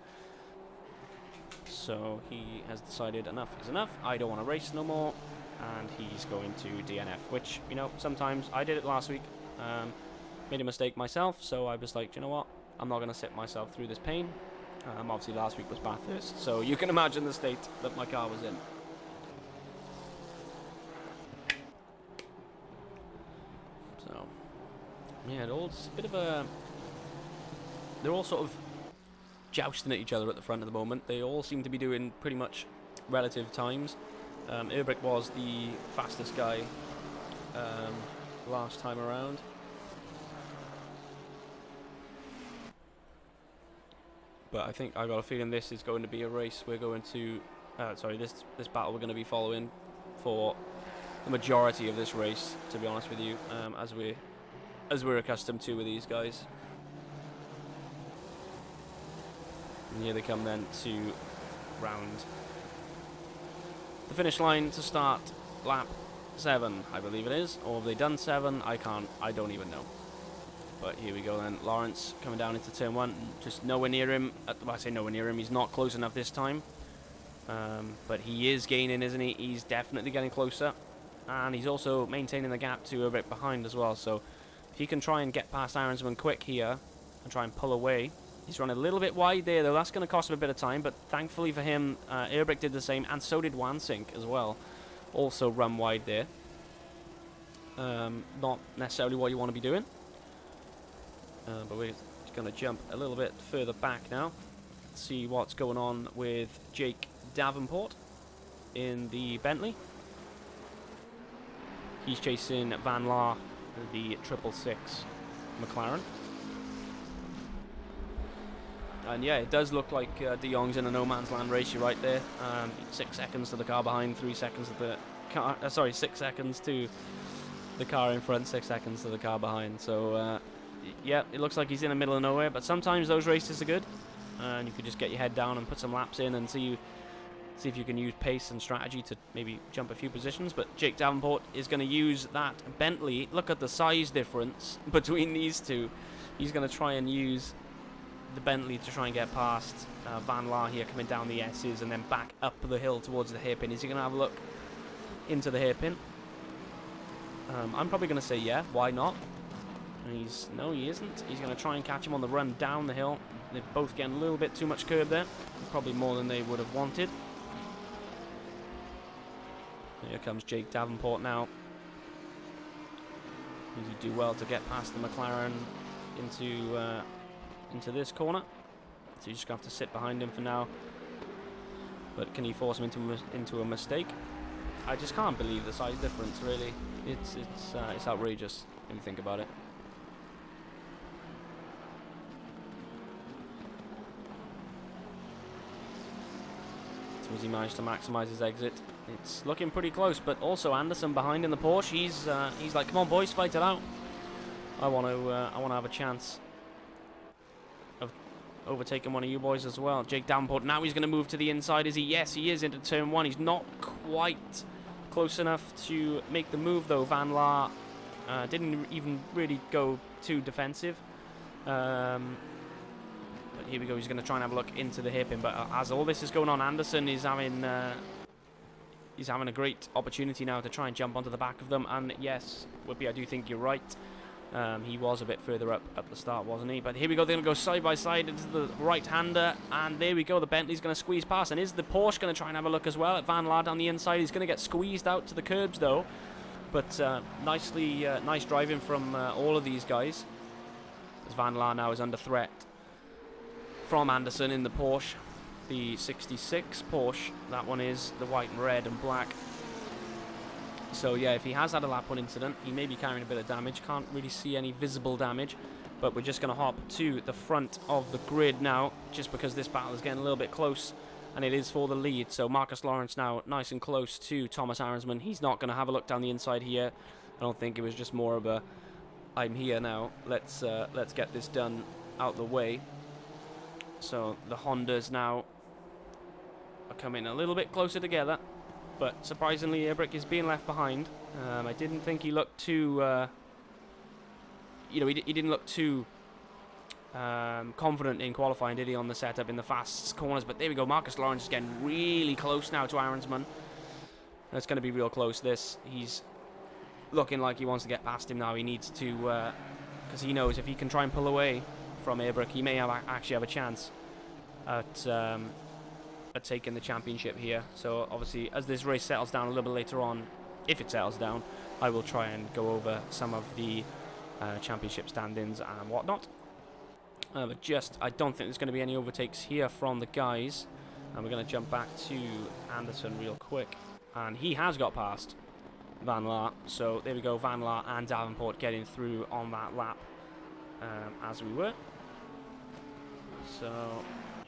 So he has decided enough is enough. I don't want to race no more, and he's going to DNF. Which sometimes I did it last week. Made a mistake myself, so I was like, you know what? I'm not going to sit myself through this pain. Obviously last week was Bathurst, so you can imagine the state that my car was in. So yeah, it's a bit of a they're all sort of jousting at each other at the front at the moment. They all seem to be doing pretty much relative times. Erbrick was the fastest guy last time around. But I think I got a feeling this is going to be a race we're going to... this battle we're going to be following for the majority of this race, to be honest with you, as we're accustomed to with these guys. And here they come then to round the finish line to start lap 7, I believe it is. Or have they done 7? I don't even know. But here we go then. Lawrence coming down into turn 1. Just nowhere near him. Well, I say nowhere near him. He's not close enough this time. But he is gaining, isn't he? He's definitely getting closer. And he's also maintaining the gap to a bit behind as well. So if he can try and get past Ironsman quick here and try and pull away. He's run a little bit wide there, though. That's going to cost him a bit of time. But thankfully for him, Erbrick did the same. And so did Wansink as well. Also run wide there. Not necessarily what you want to be doing. But we're going to jump a little bit further back now. See what's going on with Jake Davenport in the Bentley. He's chasing Van Laar, the 666 McLaren. And yeah, it does look like De Jong's in a no man's land race. You're right there. 6 seconds to the car behind, 3 seconds to the car. 6 seconds to the car in front, 6 seconds to the car behind. So yeah, it looks like he's in the middle of nowhere. But sometimes those races are good, and you could just get your head down and put some laps in and see if you can use pace and strategy to maybe jump a few positions. But Jake Davenport is going to use that Bentley. Look at the size difference between these two. He's going to try and use the Bentley to try and get past Van Laar here, coming down the S's and then back up the hill towards the hairpin. Is he going to have a look into the hairpin? I'm probably going to say yeah, why not? And no, he isn't. He's going to try and catch him on the run down the hill. They're both getting a little bit too much curb there, probably more than they would have wanted. Here comes Jake Davenport now. He'd do well to get past the McLaren into this corner. So you just have to sit behind him for now. But can he force him into a mistake? I just can't believe the size difference. Really, it's outrageous when you think about it. So as he managed to maximise his exit, it's looking pretty close. But also Anderson behind in the Porsche. He's like, come on, boys, fight it out. I want to have a chance of overtaking one of you boys as well. Jake Davenport, now he's going to move to the inside, is he? Yes, he is, into turn 1. He's not quite close enough to make the move, though. Van Laar didn't even really go too defensive. But here we go. He's going to try and have a look into the hairpin. But as all this is going on, Anderson is having a great opportunity now to try and jump onto the back of them. And yes, Whippy, I do think you're right. He was a bit further up at the start, wasn't he? But here we go. They're going to go side by side into the right-hander. And there we go. The Bentley's going to squeeze past. And is the Porsche going to try and have a look as well at Van Laar down the inside? He's going to get squeezed out to the curbs, though. But nice driving from all of these guys. As Van Laar now is under threat from Anderson in the Porsche. The 66 Porsche. That one is the white and red and black. So yeah, if he has had a lap 1 incident, he may be carrying a bit of damage. Can't really see any visible damage. But we're just going to hop to the front of the grid now, just because this battle is getting a little bit close, and it is for the lead. So Marcus Lawrence now nice and close to Thomas Arensman. He's not going to have a look down the inside here. I don't think it was just more of a, I'm here now, let's get this done out the way. So the Hondas now are coming a little bit closer together. But surprisingly, Erbrick is being left behind. I didn't think he looked too... he didn't look too confident in qualifying, did he, on the setup in the fast corners? But there we go. Marcus Lawrence is getting really close now to Arensman. That's going to be real close, this. He's looking like he wants to get past him now. He needs to... because he knows if he can try and pull away from Erbrick, he may actually have a chance at taking the championship here. So obviously, as this race settles down a little bit later on, if it settles down, I will try and go over some of the championship stand-ins and whatnot. But I don't think there's going to be any overtakes here from the guys. And we're going to jump back to Anderson real quick. And he has got past Van Laar. So there we go, Van Laar and Davenport getting through on that lap as we were. So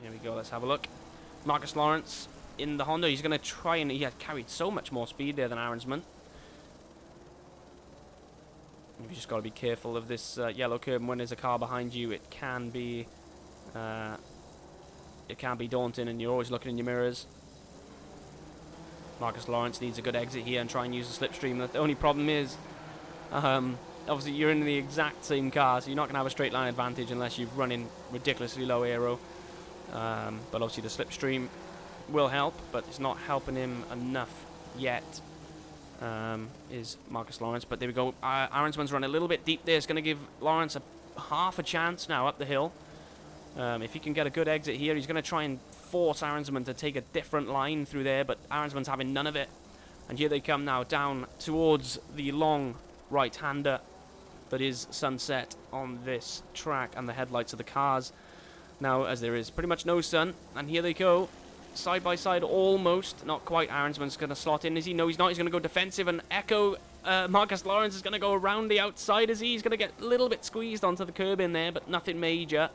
here we go, let's have a look. Marcus Lawrence in the Honda. He's going to try, and he had carried so much more speed there than Arensman. You've just got to be careful of this yellow curb, and when there's a car behind you, it can be daunting, and you're always looking in your mirrors. Marcus Lawrence needs a good exit here and try and use the slipstream. The only problem is, obviously you're in the exact same car, so you're not going to have a straight line advantage unless you're running ridiculously low aero. But obviously the slipstream will help, but it's not helping him enough yet. Is Marcus Lawrence, but there we go. Arensman's run a little bit deep there. It's going to give Lawrence half a chance now up the hill. If he can get a good exit here, he's going to try and force Arensman to take a different line through there, but Arensman's having none of it. And here they come now down towards the long right-hander that is Sunset on this track, and the headlights of the cars now, as there is pretty much no sun. And here they go, side by side, almost, not quite. Arensman's going to slot in, is he? No, he's not. He's going to go defensive, and Marcus Lawrence is going to go around the outside, is he? He's going to get a little bit squeezed onto the curb in there, but nothing major.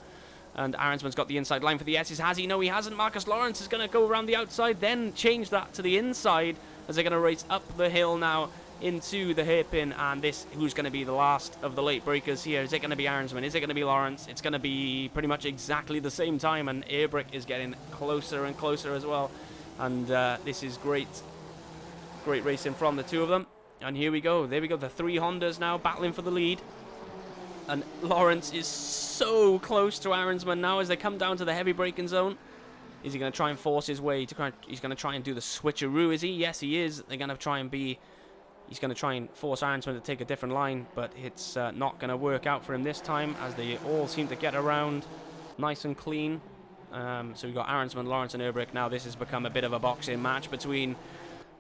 And Arensman's got the inside line for the S's. Has he? No, he hasn't. Marcus Lawrence is going to go around the outside, then change that to the inside as they're going to race up the hill now into the hairpin. And this, who's going to be the last of the late breakers here? Is it going to be Arensman? Is it going to be Lawrence? It's going to be pretty much exactly the same time, and Airbrick is getting closer and closer as well. And this is great racing from the two of them. And here we go. There we go. The three Hondas now battling for the lead. And Lawrence is so close to Arensman now as they come down to the heavy braking zone. Is he going to try and force his way to? He's going to try and do the switcheroo, is he? Yes, he is. They're going to try and be. He's going to try and force Arensman to take a different line, but it's not going to work out for him this time, as they all seem to get around nice and clean. So we've got Arensman, Lawrence, and Airbrick. Now this has become a bit of a boxing match between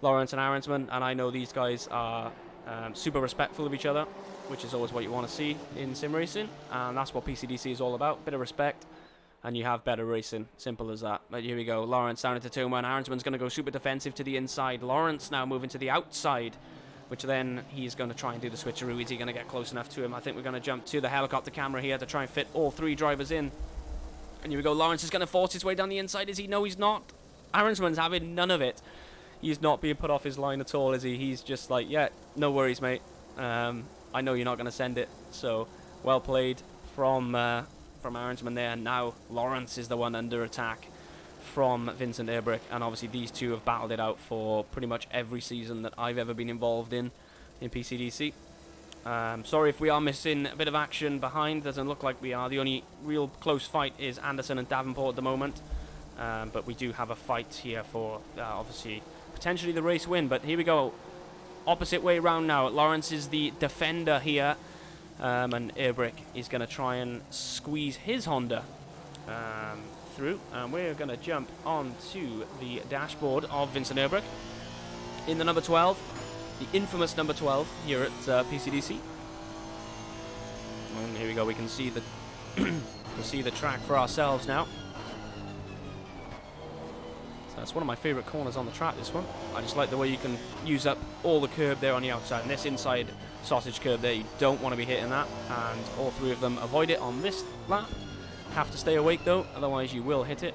Lawrence and Arensman, and I know these guys are super respectful of each other, which is always what you want to see in sim racing, and that's what PCDC is all about. Bit of respect, and you have better racing. Simple as that. But here we go. Lawrence down into turn one. Arensman's going to go super defensive to the inside. Lawrence now moving to the outside, which then he's going to try and do the switcheroo. Is he going to get close enough to him? I think we're going to jump to the helicopter camera here to try and fit all three drivers in. And here we go. Lawrence is going to force his way down the inside. Is he? No, he's not. Arensman's having none of it. He's not being put off his line at all, is he? He's just like, yeah, no worries, mate. I know you're not going to send it. So, well played from Arensman there. And now Lawrence is the one under attack from Vincent Airbrick. And obviously these two have battled it out for pretty much every season that I've ever been involved in PCDC. Sorry if we are missing a bit of action behind. Doesn't look like we are. The only real close fight is Anderson and Davenport at the moment. But we do have a fight here for, obviously, potentially the race win. But here we go. Opposite way round now. Lawrence is the defender here. And Airbrick is going to try and squeeze his Honda through. And we're going to jump onto the dashboard of Vincent Airbrick in the number 12. The infamous number 12 here at PCDC. And here we go. We can see the track for ourselves now. That's one of my favourite corners on the track, this one. I just like the way you can use up all the curb there on the outside. And this inside sausage curb there, you don't want to be hitting that. And all three of them avoid it on this lap. Have to stay awake though, otherwise you will hit it.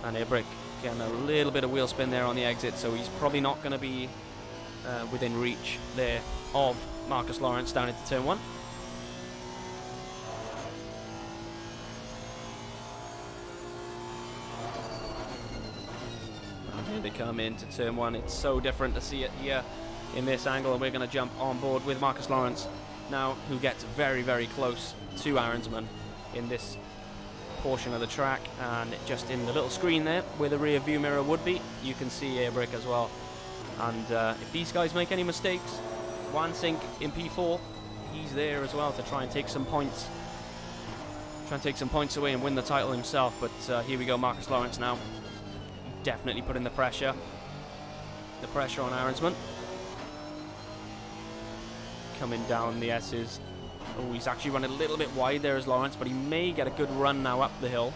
And Airbrick getting a little bit of wheel spin there on the exit, so he's probably not going to be within reach there of Marcus Lawrence down into turn one. Here they come into turn one. It's so different to see it here in this angle, and we're going to jump on board with Marcus Lawrence now, who gets very, very close to Arensman in this portion of the track. And just in the little screen there where the rear view mirror would be, you can see Airbrick as well. And if these guys make any mistakes, Wansink in P4, he's there as well to try and take some points. Try and take some points away and win the title himself. But here we go, Marcus Lawrence now. Definitely putting the pressure on Arensman. Coming down the S's Oh, he's actually running a little bit wide there as Lawrence, but he may get a good run now up the hill.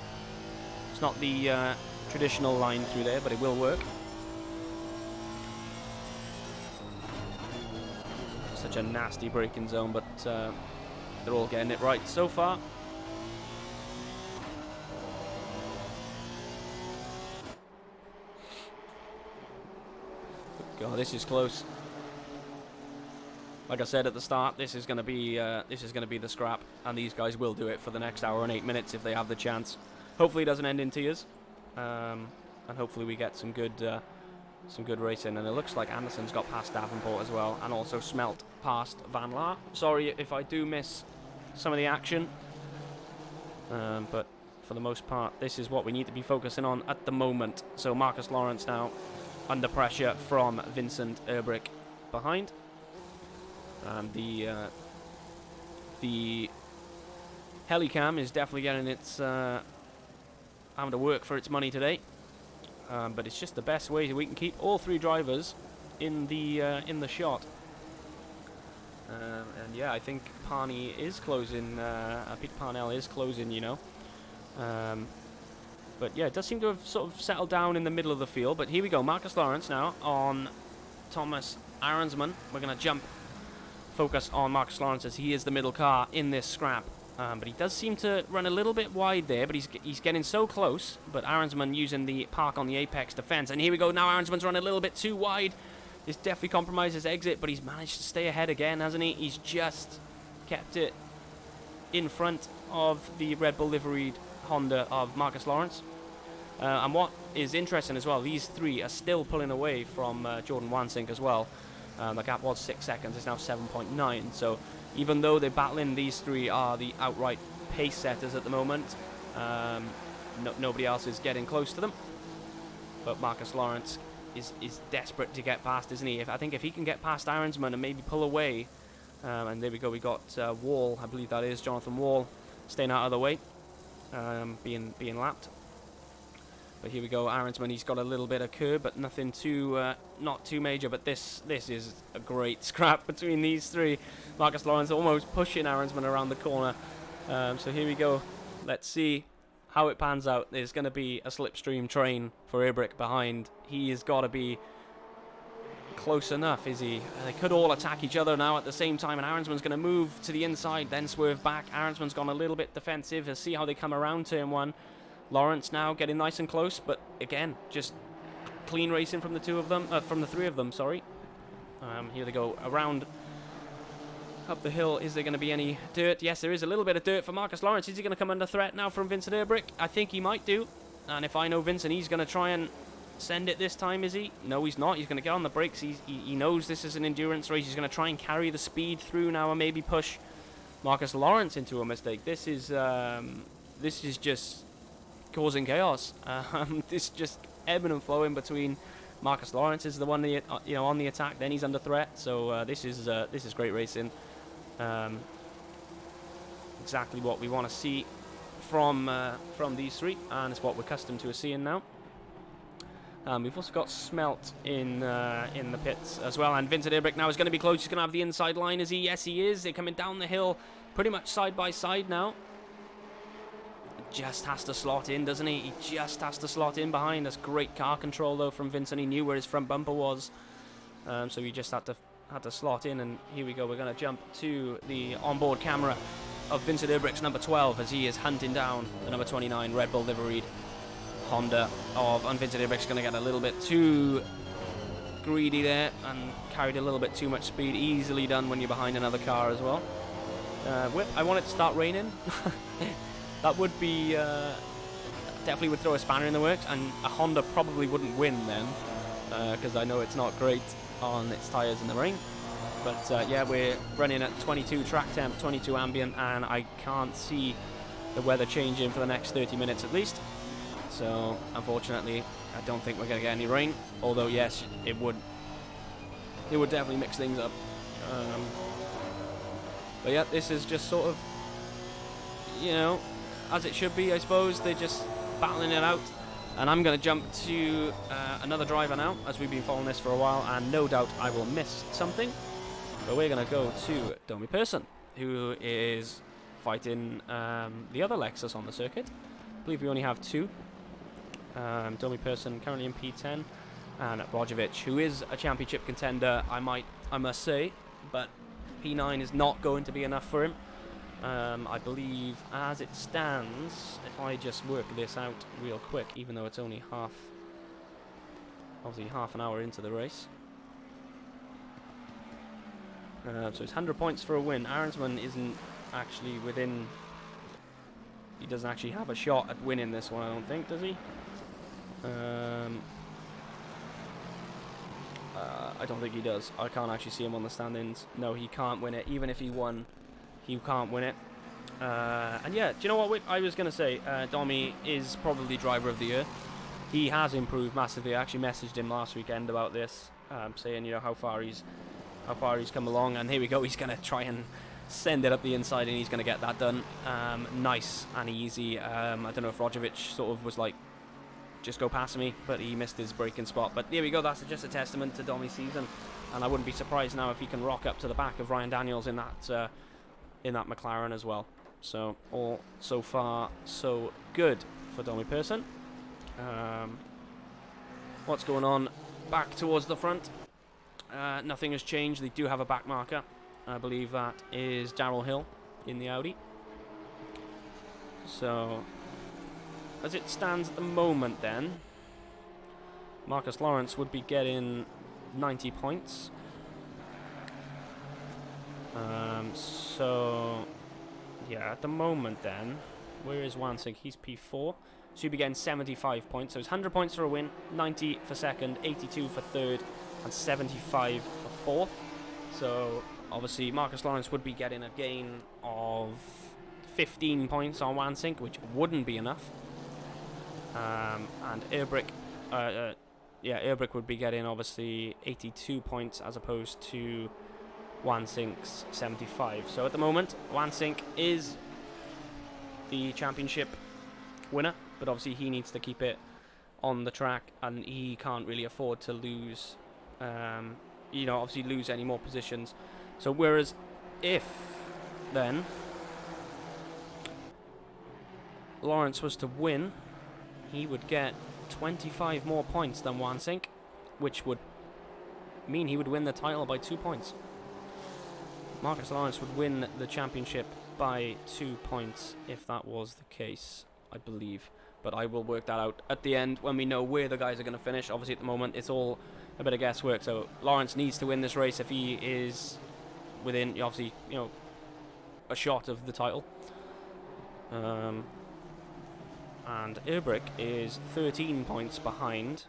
It's not the traditional line through there, but it will work. Such a nasty braking zone, but they're all getting it right so far. God, this is close. Like I said at the start, this is going to be the scrap, and these guys will do it for the next hour and 8 minutes if they have the chance. Hopefully, it doesn't end in tears, and hopefully we get some good racing. And it looks like Anderson's got past Davenport as well, and also Smelt past Van Laar. Sorry if I do miss some of the action, but for the most part, this is what we need to be focusing on at the moment. So Marcus Lawrence now under pressure from Vincent Erbrick behind. And the Helicam is definitely getting its having to work for its money today, but it's just the best way we can keep all three drivers in the shot. And yeah, I think Parney is closing. I think Parnell is closing, you know. But yeah, it does seem to have sort of settled down in the middle of the field. But here we go, Marcus Lawrence now on Thomas Arensman. We're going to focus on Marcus Lawrence as he is the middle car in this scrap. But he does seem to run a little bit wide there, but he's getting so close. But Arensman using the park on the apex defense. And here we go, now Arensman's running a little bit too wide. This definitely compromised his exit, but he's managed to stay ahead again, hasn't he? He's just kept it in front of the Red Bull liveried Honda of Marcus Lawrence. And what is interesting as well, these three are still pulling away from Jordan Wansink as well. The gap was 6 seconds, it's now 7.9. So even though they're battling, these three are the outright pace setters at the moment. Nobody else is getting close to them. But Marcus Lawrence is desperate to get past, isn't he? I think if he can get past Arensman and maybe pull away, and there we go, we got Wall, I believe that is Jonathan Wall, staying out of the way, being lapped. But here we go, Arensman, he's got a little bit of curb, but nothing too, not too major. But this is a great scrap between these three. Marcus Lawrence almost pushing Arensman around the corner. So here we go. Let's see how it pans out. There's going to be a slipstream train for Erbrick behind. He has got to be close enough, is he? They could all attack each other now at the same time, and Arensman's going to move to the inside, then swerve back. Arensman's gone a little bit defensive. Let's see how they come around turn one. Lawrence now getting nice and close, but again, just clean racing from the two of them, from the three of them, sorry. Here they go, around up the hill. Is there going to be any dirt? Yes, there is a little bit of dirt for Marcus Lawrence. Is he going to come under threat now from Vincent Erbrick? I think he might do. And if I know Vincent, he's going to try and send it this time, is he? No, he's not. He's going to get on the brakes. He knows this is an endurance race. He's going to try and carry the speed through now and maybe push Marcus Lawrence into a mistake. This is just causing chaos. This just ebbing and flowing between. Marcus Lawrence is the one on the attack, then he's under threat. So this is great racing. Exactly what we want to see from these three, and it's what we're accustomed to seeing now. We've also got Smelt in the pits as well, and Vincent Erbrick now is going to be close. He's going to have the inside line, is he? Yes, he is. They're coming down the hill pretty much side by side now. Just has to slot in, doesn't he? He just has to slot in behind. That's great car control though from Vincent. He knew where his front bumper was, so he just had to slot in. And here we go. We're going to jump to the onboard camera of Vincent Erbrick's number 12 as he is hunting down the number 29 Red Bull liveried Honda of. And Vincent Erbrick's going to get a little bit too greedy there and carried a little bit too much speed. Easily done when you're behind another car as well. I want it to start raining. That would be definitely would throw a spanner in the works, and a Honda probably wouldn't win then, because I know it's not great on its tyres in the rain. But yeah, we're running at 22 track temp, 22 ambient, and I can't see the weather changing for the next 30 minutes at least. So unfortunately, I don't think we're going to get any rain. Although yes, it would definitely mix things up. But yeah, this is just sort of, as it should be, I suppose. They're just battling it out. And I'm going to jump to another driver now, as we've been following this for a while, and no doubt I will miss something. But we're going to go to Domi Persson. who is fighting the other Lexus on the circuit. I believe we only have two. Domi Person currently in P10, and Brozovic, who is a championship contender, I must say, but P9 is not going to be enough for him. I believe, as it stands, if I just work this out real quick, even though it's only obviously half an hour into the race. So it's 100 points for a win. Arensman isn't actually within. He doesn't actually have a shot at winning this one, I don't think, does he? I don't think he does. I can't actually see him on the standings. No, he can't win it. Even if he won, he can't win it. And yeah, do you know what I was going to say? Domi is probably driver of the year. He has improved massively. I actually messaged him last weekend about this, saying, you know, how far he's come along. And here we go. He's going to try and send it up the inside, and he's going to get that done. Nice and easy. I don't know if Brozovic sort of was like, just go past me, but he missed his braking spot. But there we go. That's just a testament to Domi's season, and I wouldn't be surprised now if he can rock up to the back of Ryan Daniels in that McLaren as well. So all so far so good for Domi Person. What's going on back towards the front? Nothing has changed. They do have a back marker. I believe that is Darrell Hill in the Audi. So as it stands at the moment then, Marcus Lawrence would be getting 90 points. So yeah, at the moment then, where is Wansink? He's P4. So he'd be getting 75 points. So it's 100 points for a win, 90 for second, 82 for third, and 75 for fourth. So obviously Marcus Lawrence would be getting a gain of 15 points on Wansink, which wouldn't be enough. And Erbrick would be getting obviously 82 points as opposed to Wansink's 75. So at the moment, Wansink is the championship winner, but obviously he needs to keep it on the track, and he can't really afford to lose, obviously lose any more positions. So whereas if then Lawrence was to win, he would get 25 more points than Wansink, which would mean he would win the title by 2 points. Marcus Lawrence would win the championship by 2 points if that was the case, I believe. But I will work that out at the end when we know where the guys are going to finish. Obviously, at the moment, it's all a bit of guesswork. So Lawrence needs to win this race if he is within, obviously, a shot of the title. And Erbrick is 13 points behind.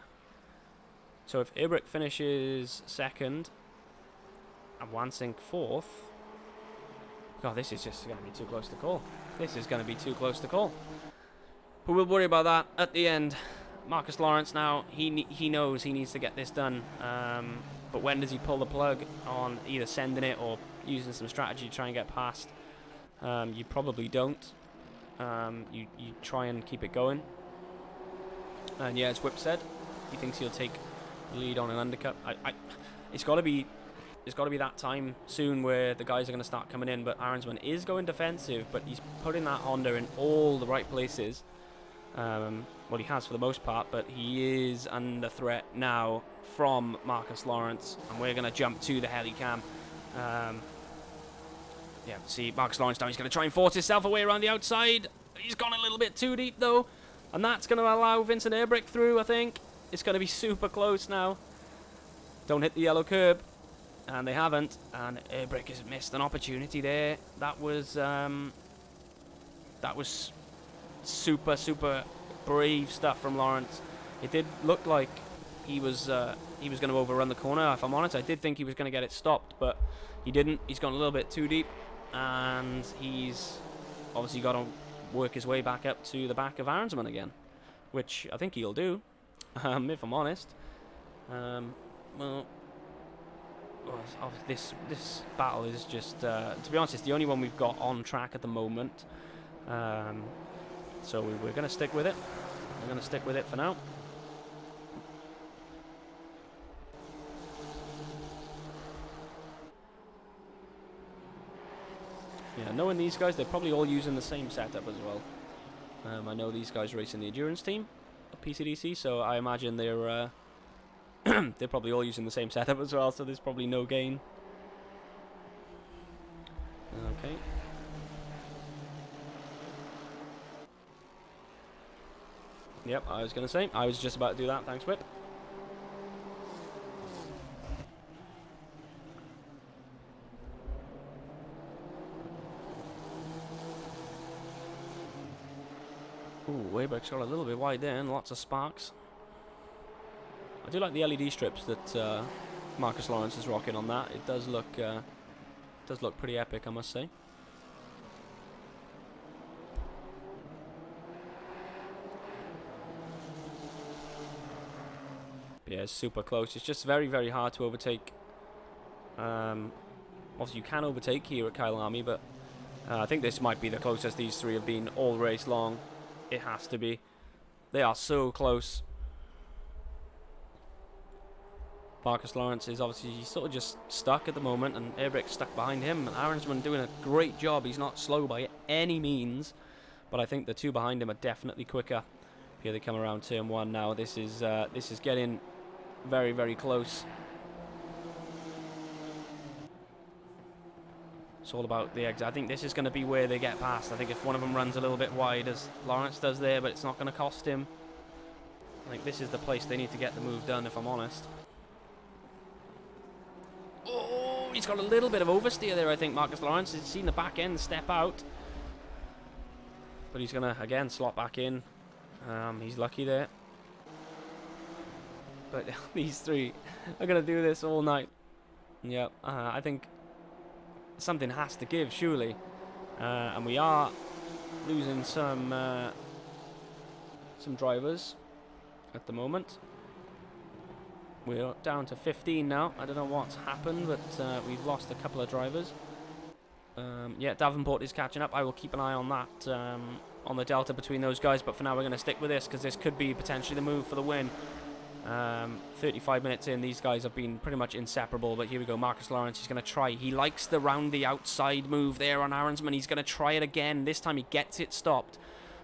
So if Erbrick finishes second and Wansink fourth, God, this is just going to be too close to call. This is going to be too close to call. But we'll worry about that at the end. Marcus Lawrence now, he knows he needs to get this done. But when does he pull the plug on either sending it or using some strategy to try and get past? You probably don't. You try and keep it going. And yeah, as Whip said, he thinks he'll take the lead on an undercut. It's got to be that time soon where the guys are going to start coming in. But Arensman is going defensive, but he's putting that Honda in all the right places. Well, he has for the most part, but he is under threat now from Marcus Lawrence, and we're going to jump to the helicam. Yeah, see Marcus Lawrence now. He's going to try and force himself away around the outside. He's gone a little bit too deep, though. And that's going to allow Vincent Erbrick through, I think. It's going to be super close now. Don't hit the yellow curb. And they haven't. And Erbrick has missed an opportunity there. That was super, super brave stuff from Lawrence. It did look like he was going to overrun the corner. If I'm honest, I did think he was going to get it stopped, but he didn't. He's gone a little bit too deep. And he's obviously got to work his way back up to the back of Arensman again, which I think he'll do, if I'm honest. This battle is just, to be honest, it's the only one we've got on track at the moment. So we're going to stick with it. We're going to stick with it for now. Yeah, knowing these guys, they're probably all using the same setup as well. I know these guys race in the endurance team of PCDC, so I imagine they're they're probably all using the same setup as well, so there's probably no gain. Okay. Yep, I was going to say, I was just about to do that, thanks Whip. Ooh, Wayback's got a little bit wide there and lots of sparks. I do like the LED strips that Marcus Lawrence is rocking on that. It does look pretty epic, I must say. Yeah, it's super close. It's just very, very hard to overtake. Obviously, you can overtake here at Kyalami, but I think this might be the closest these three have been all race long. It has to be. They are so close. Marcus Lawrence is obviously sort of just stuck at the moment, and Airbrick's stuck behind him. Aronsman doing a great job. He's not slow by any means, but I think the two behind him are definitely quicker. Here they come around turn one now. This is getting very, very close. It's all about the exit. I think this is going to be where they get past. I think if one of them runs a little bit wide, as Lawrence does there, but it's not going to cost him. I think this is the place they need to get the move done, if I'm honest. Oh, he's got a little bit of oversteer there, I think, Marcus Lawrence. He's seen the back end step out. But he's going to, again, slot back in. He's lucky there. But these three are going to do this all night. Yep, I think something has to give, surely. And we are losing some drivers at the moment. We're down to 15 now. I don't know what's happened, but we've lost a couple of drivers. Yeah, Davenport is catching up. I will keep an eye on that, on the delta between those guys. But for now, we're going to stick with this because this could be potentially the move for the win. 35 minutes in, these guys have been pretty much inseparable. But here we go. Marcus Lawrence is going to try. He likes the round the outside move there on Aronsman. He's going to try it again. This time he gets it stopped,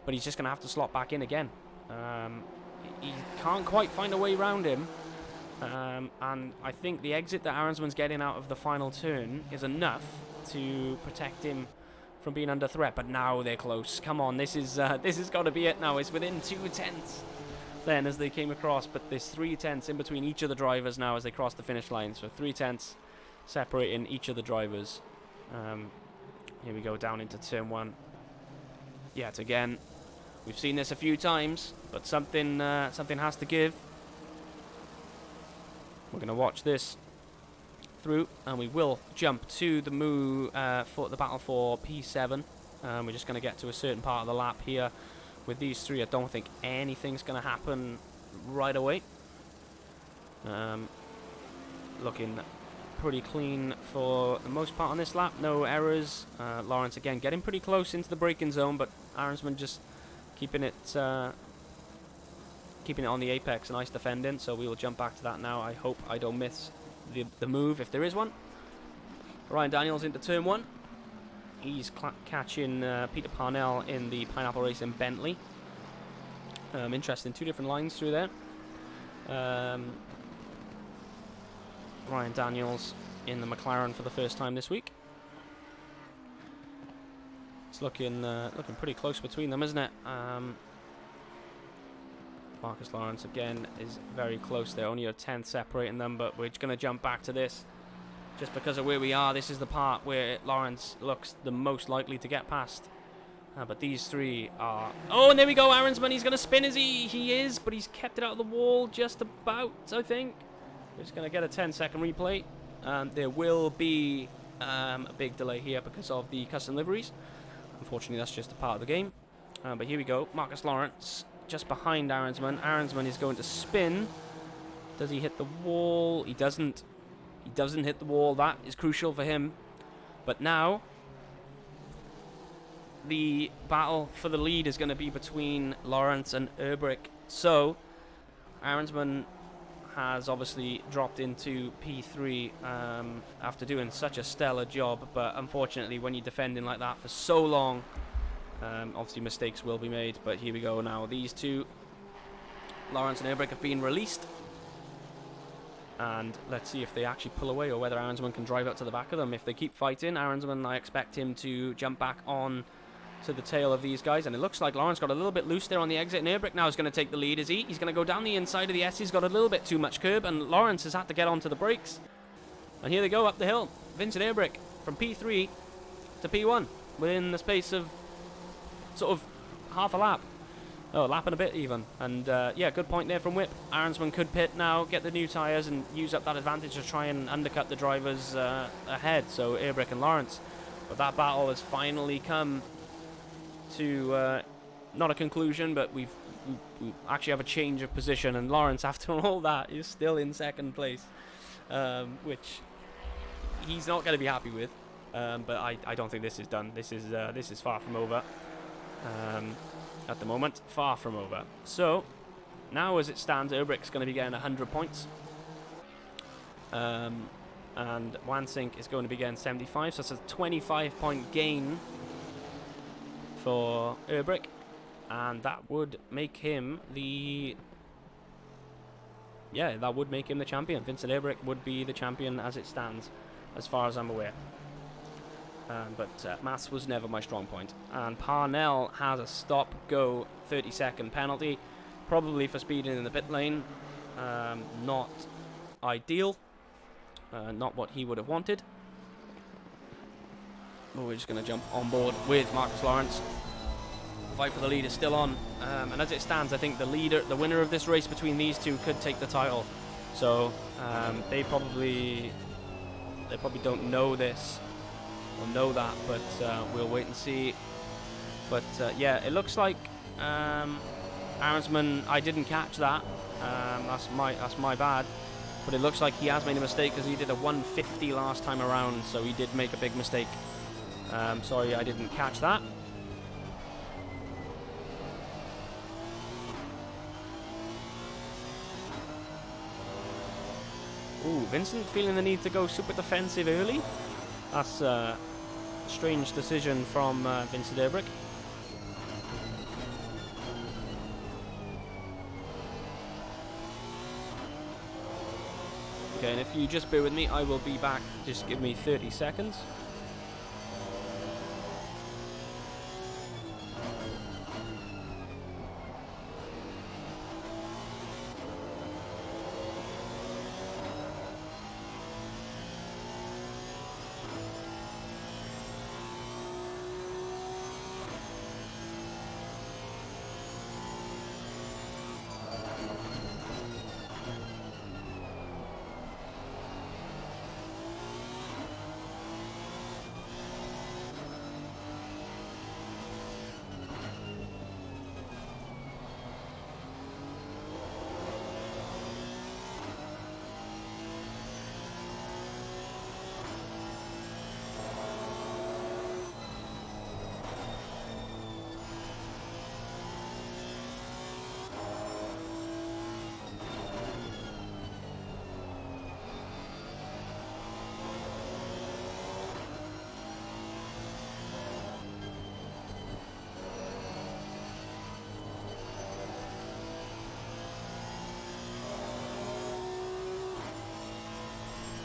but he's just going to have to slot back in again. He can't quite find a way around him. And I think the exit that Aronsman's getting out of the final turn is enough to protect him from being under threat. But now they're close. Come on, this has got to be it now. It's within 2 tenths then as they came across, but there's 3 tenths in between each of the drivers now as they cross the finish line. So 3 tenths separating each of the drivers. Here we go down into turn 1. Yet again, we've seen this a few times, but something has to give. We're going to watch this through, and we will jump to the move for the battle for P7. We're just going to get to a certain part of the lap here with these three. I don't think anything's going to happen right away. Looking pretty clean for the most part on this lap. No errors. Lawrence again getting pretty close into the braking zone, but Aronsman just keeping it on the apex. Nice defending, so we will jump back to that now. I hope I don't miss the move if there is one. Ryan Daniels into turn 1. He's catching Peter Parnell in the Pineapple Race in Bentley. Interesting, 2 different lines through there. Ryan Daniels in the McLaren for the first time this week. It's looking pretty close between them, isn't it? Marcus Lawrence again is very close there, only a 10th separating them, but we're going to jump back to this just because of where we are. This is the part where Lawrence looks the most likely to get past. But these three are... Oh, and there we go, Aronsman. He's going to spin as he is, but he's kept it out of the wall just about, I think. We're just going to get a 10-second replay. There will be a big delay here because of the custom liveries. Unfortunately, that's just a part of the game. But here we go. Marcus Lawrence just behind Aronsman. Aronsman is going to spin. Does he hit the wall? He doesn't. He doesn't hit the wall. That is crucial for him. But now, the battle for the lead is going to be between Lawrence and Erbrick. So, Aronsman has obviously dropped into P3 after doing such a stellar job, but unfortunately when you're defending like that for so long, obviously mistakes will be made. But here we go now. These two, Lawrence and Erbrick, have been released. And let's see if they actually pull away or whether Aronsman can drive up to the back of them. If they keep fighting, Aronsman, I expect him to jump back on to the tail of these guys. And it looks like Lawrence got a little bit loose there on the exit. And Erbrick now is going to take the lead, is he? He's going to go down the inside of the S. He's got a little bit too much curb, and Lawrence has had to get onto the brakes. And here they go up the hill. Vincent Erbrick from P3 to P1 within the space of sort of half a lap. Oh, a lap and a bit even. And yeah, good point there from Whip. Aronsman could pit now, get the new tyres, and use up that advantage to try and undercut the drivers ahead, so Erbrick and Lawrence. But that battle has finally come to not a conclusion, but we actually have a change of position, and Lawrence, after all that, is still in second place, which he's not going to be happy with. But I don't think this is done. This is far from over. At the moment, far from over. So now, as it stands, Erbrick's going to be getting 100 points, and Wansink is going to be getting 75. So it's a 25-point gain for Erbrick, and that would make him the champion. Vincent Erbrick would be the champion as it stands, as far as I'm aware. But maths was never my strong point. And Parnell has a stop-go 30-second penalty, probably for speeding in the pit lane. Not ideal. Not what he would have wanted. But we're just going to jump on board with Marcus Lawrence. The fight for the lead is still on. And as it stands, I think the winner of this race between these two could take the title. So they probably don't know this. We'll know that, but we'll wait and see. But yeah, it looks like Aronsman, I didn't catch that. That's my bad. But it looks like he has made a mistake, because he did a 150 last time around, so he did make a big mistake. Sorry, I didn't catch that. Ooh, Vincent feeling the need to go super defensive early. That's a strange decision from Vincent Erbrick. Okay, and if you just bear with me, I will be back. Just give me 30 seconds.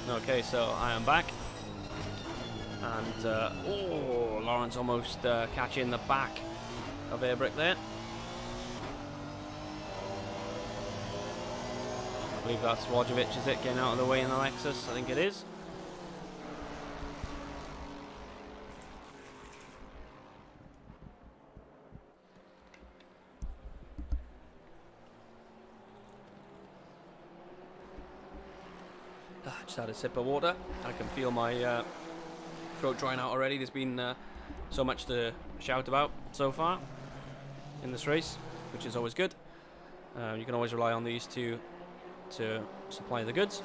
Okay, so I am back, and Lawrence almost catching the back of Erbrick there. I believe that's Wojciech, is it, getting out of the way in the Lexus? I think it is. Just had a sip of water. I can feel my throat drying out already. There's been so much to shout about so far in this race, which is always good. You can always rely on these two to supply the goods.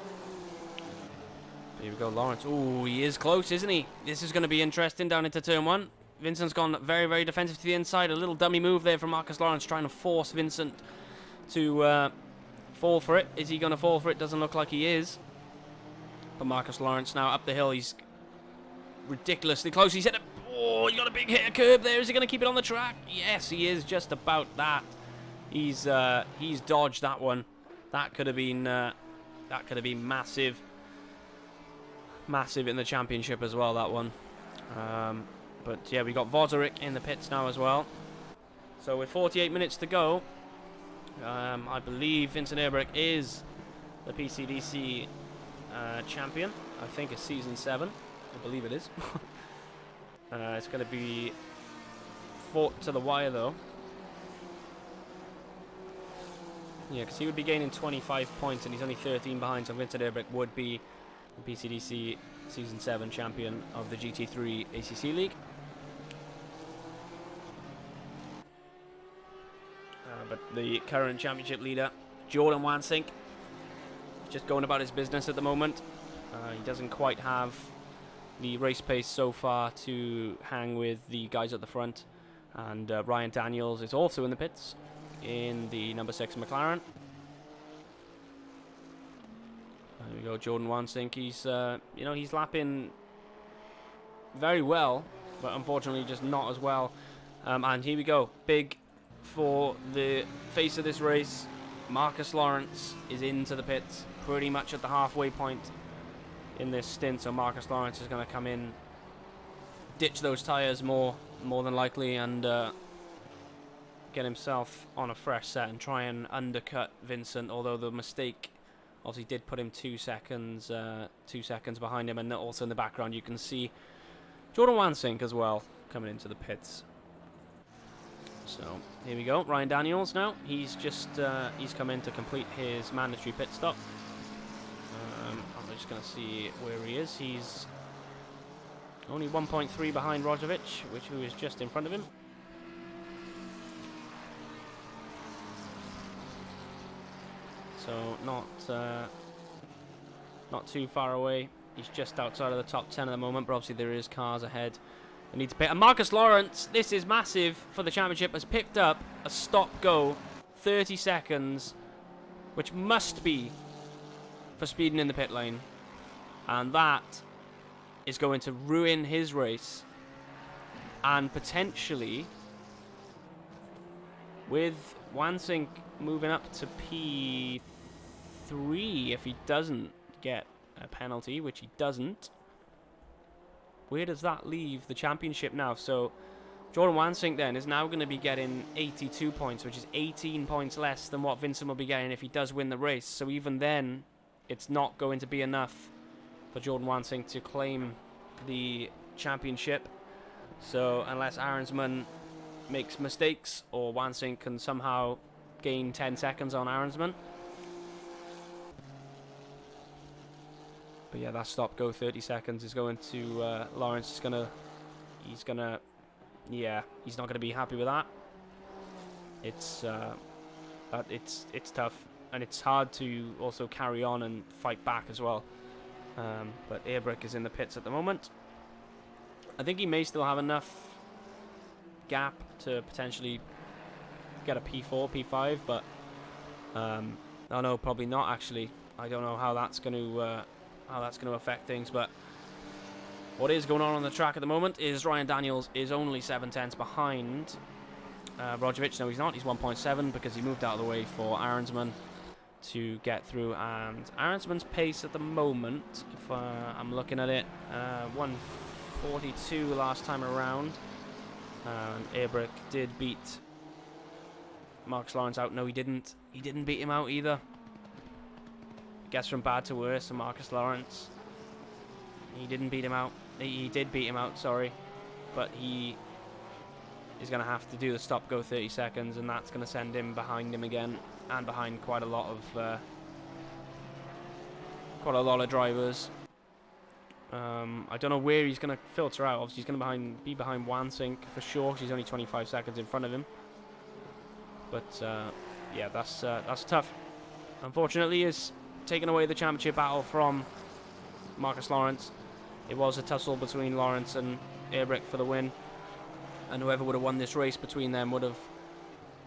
But here we go, Lawrence. Ooh, he is close, isn't he? This is going to be interesting down into turn one. Vincent's gone very, very defensive to the inside. A little dummy move there from Marcus Lawrence, trying to force Vincent to fall for it. Is he going to fall for it? Doesn't look like he is. But Marcus Lawrence now up the hill. He's ridiculously close. He's hit it. Oh, he got a big hit a curb there. Is he going to keep it on the track? Yes, he is. Just about that. He's dodged that one. That could have been massive. Massive in the championship as well, that one. But yeah, we got Vozerick in the pits now as well. So with 48 minutes to go, I believe Vincent Ehrbrick is the PCDC champion. I think it's season 7. I believe it is. It's going to be fought to the wire though. Yeah, because he would be gaining 25 points and he's only 13 behind, so Vincent Ehrbrick would be the PCDC season 7 champion of the GT3 ACC League. But the current championship leader, Jordan Wansink, just going about his business at the moment. He doesn't quite have the race pace so far to hang with the guys at the front. And Ryan Daniels is also in the pits in the number 6 McLaren. There we go, Jordan Wansink. He's, he's lapping very well, but unfortunately just not as well. And here we go, big for the face of this race. Marcus Lawrence is into the pits pretty much at the halfway point in this stint, so Marcus Lawrence is going to come in, ditch those tyres more than likely, and get himself on a fresh set and try and undercut Vincent, although the mistake obviously did put him 2 seconds behind him. And also in the background you can see Jordan Wansink as well coming into the pits. So here we go, Ryan Daniels now. He's just he's come in to complete his mandatory pit stop. I'm just going to see where he is. He's only 1.3 behind Rojovic, who is just in front of him. So not too far away. He's just outside of the top 10 at the moment, but obviously there is cars ahead. I need to pit. And Marcus Lawrence, this is massive for the championship, has picked up a stop-go, 30 seconds, which must be for speeding in the pit lane. And that is going to ruin his race. And potentially, with Wansink moving up to P3, if he doesn't get a penalty, which he doesn't, where does that leave the championship now? So Jordan Wansink then is now going to be getting 82 points, which is 18 points less than what Vincent will be getting if he does win the race. So even then, it's not going to be enough for Jordan Wansink to claim the championship. So unless Aronsman makes mistakes, or Wansink can somehow gain 10 seconds on Aronsman. But yeah, that stop go 30 seconds is going to Lawrence. He's not going to be happy with that. It's tough, and it's hard to also carry on and fight back as well. But Ehrbrick is in the pits at the moment. I think he may still have enough gap to potentially get a P4, P5, but no, probably not actually. I don't know how that's going to affect things, but what is going on the track at the moment is Ryan Daniels is only 7/10 behind Rojovic. No, he's not. He's 1.7 because he moved out of the way for Aronsman to get through. And Aronsman's pace at the moment, if I'm looking at it, 1:42 last time around. Ehrbrick did beat Marcus Lawrence out. No, he didn't. He didn't beat him out either. I guess from bad to worse for Marcus Lawrence. He didn't beat him out. He did beat him out, sorry. But he is going to have to do the stop go 30 seconds, and that's going to send him behind him again, and behind quite a lot of drivers. I don't know where he's going to filter out. Obviously, he's going to be behind Wansink for sure, because he's only 25 seconds in front of him. But yeah, that's tough. Unfortunately, he's taken away the championship battle from Marcus Lawrence. It was a tussle between Lawrence and Ehrbrick for the win, and whoever would have won this race between them would have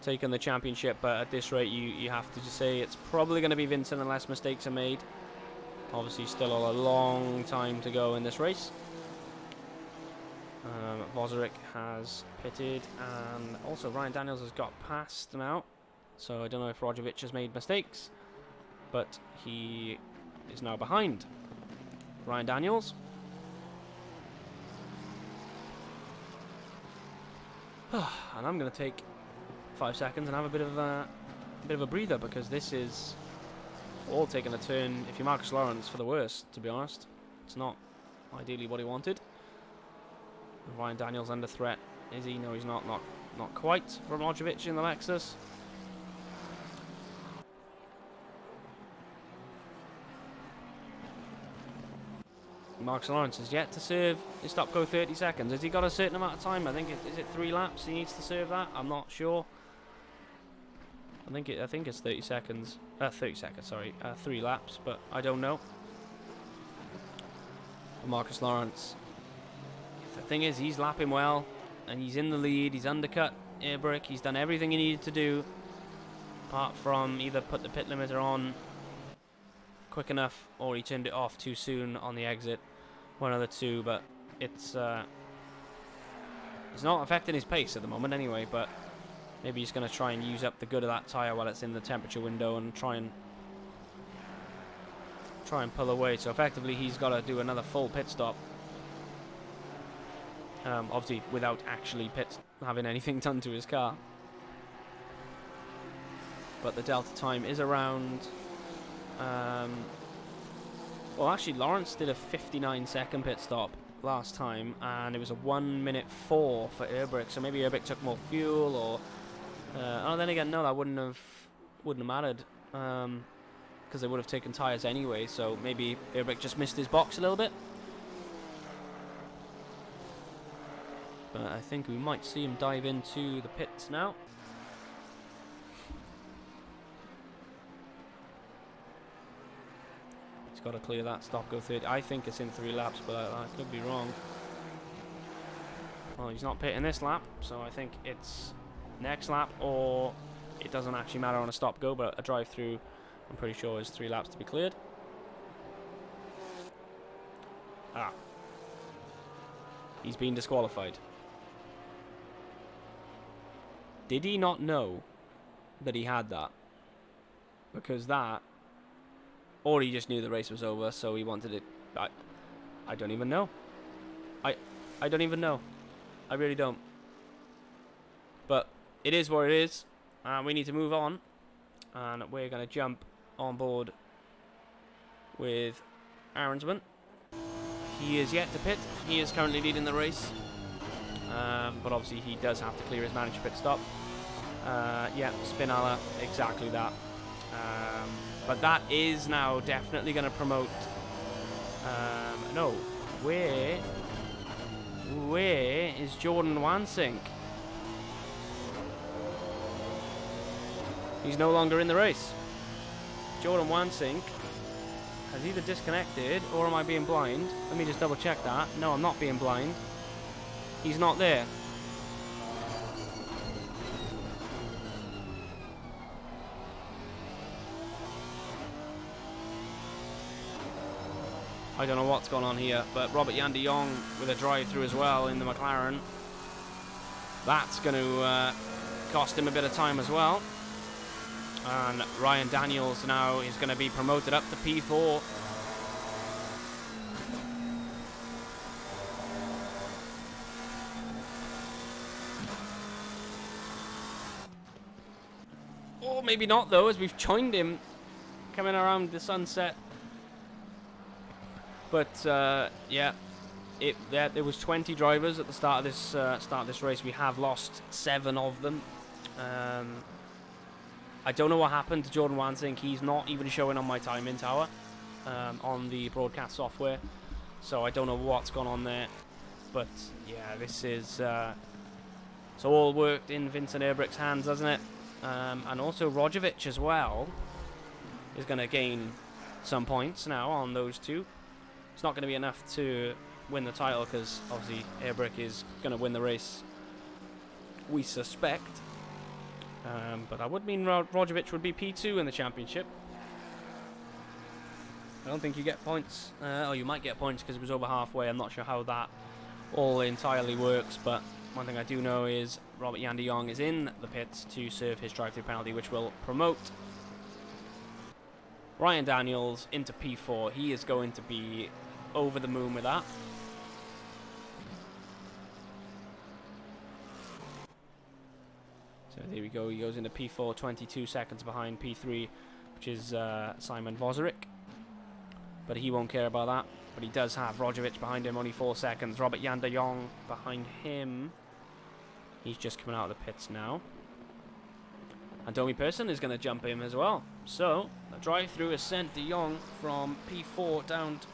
taken the championship, but at this rate you have to just say it's probably going to be Vincent unless mistakes are made. Obviously still a long time to go in this race. Voserick has pitted, and also Ryan Daniels has got past now, so I don't know if Rojovic has made mistakes, but he is now behind Ryan Daniels. And I'm going to take 5 seconds and have a bit of a breather, because this is all taking a turn, if you're Marcus Lawrence, for the worst, to be honest. It's not ideally what he wanted. Ryan Daniels under threat. Is he? No, he's not. Not quite from Rojovic in the Lexus. Marcus Lawrence has yet to serve his stop-go 30 seconds. Has he got a certain amount of time? I think is it 3 laps he needs to serve that? I'm not sure. I think it's 30 seconds. 30 seconds, sorry. 3 laps, but I don't know. But Marcus Lawrence, the thing is, he's lapping well, and he's in the lead. He's undercut Airbrick. He's done everything he needed to do, apart from either put the pit limiter on quick enough, or he turned it off too soon on the exit. One of the two, but it's not affecting his pace at the moment anyway, but maybe he's going to try and use up the good of that tyre while it's in the temperature window and try and pull away. So effectively he's got to do another full pit stop, obviously without actually having anything done to his car. But the delta time is around well, actually Lawrence did a 59-second pit stop last time, and it was a 1:04 for Airbrick, so maybe Airbrick took more fuel, or oh, then again, no, that wouldn't have mattered, because they would have taken tyres anyway, so maybe Airbrick just missed his box a little bit. But I think we might see him dive into the pits now. Got to clear that stop, go 30. I think it's in 3 laps, but I could be wrong. Well, he's not pitting this lap, so I think it's next lap, or it doesn't actually matter on a stop go, but a drive through, I'm pretty sure, is 3 laps to be cleared. He's been disqualified. Did he not know that he had that? Because that, or he just knew the race was over, so he wanted it. I don't even know. I don't even know. I really don't. But it is what it is. We need to move on. And we're going to jump on board with Aronsman. He is yet to pit. He is currently leading the race. But obviously he does have to clear his manager pit stop. Yeah, Spinella, exactly that. But that is now definitely going to promote. No, where is Jordan Wansink? He's no longer in the race. Jordan Wansink has either disconnected, or am I being blind? Let me just double check that. No, I'm not being blind. He's not there. I don't know what's going on here, but Robert Jan de Jong with a drive-through as well in the McLaren. That's going to cost him a bit of time as well. And Ryan Daniels now is going to be promoted up to P4. Or maybe not, though, as we've joined him coming around the sunset. But yeah, there was 20 drivers at the start of this race. We have lost 7 of them. I don't know what happened to Jordan Wansink. He's not even showing on my timing tower on the broadcast software, so I don't know what's gone on there. But yeah, this is so all worked in Vincent Airbrick's hands, doesn't it? And also Rojovic as well is going to gain some points now on those two. It's not going to be enough to win the title, because obviously Airbrick is going to win the race, we suspect. But I would mean Rojovic would be P2 in the championship. I don't think you get points. Oh, you might get points because it was over halfway. I'm not sure how that all entirely works, but one thing I do know is Robert Jan de Jong is in the pits to serve his drive-through penalty, which will promote Ryan Daniels into P4. He is going to be over the moon with that. So there we go. He goes into P4, 22 seconds behind P3, which is Simon Voserick. But he won't care about that. But he does have Rojovic behind him, only 4 seconds. Robert Jan de Jong behind him. He's just coming out of the pits now. And Domi Persson is going to jump him as well. So, the drive-through has sent de Jong from P4 down to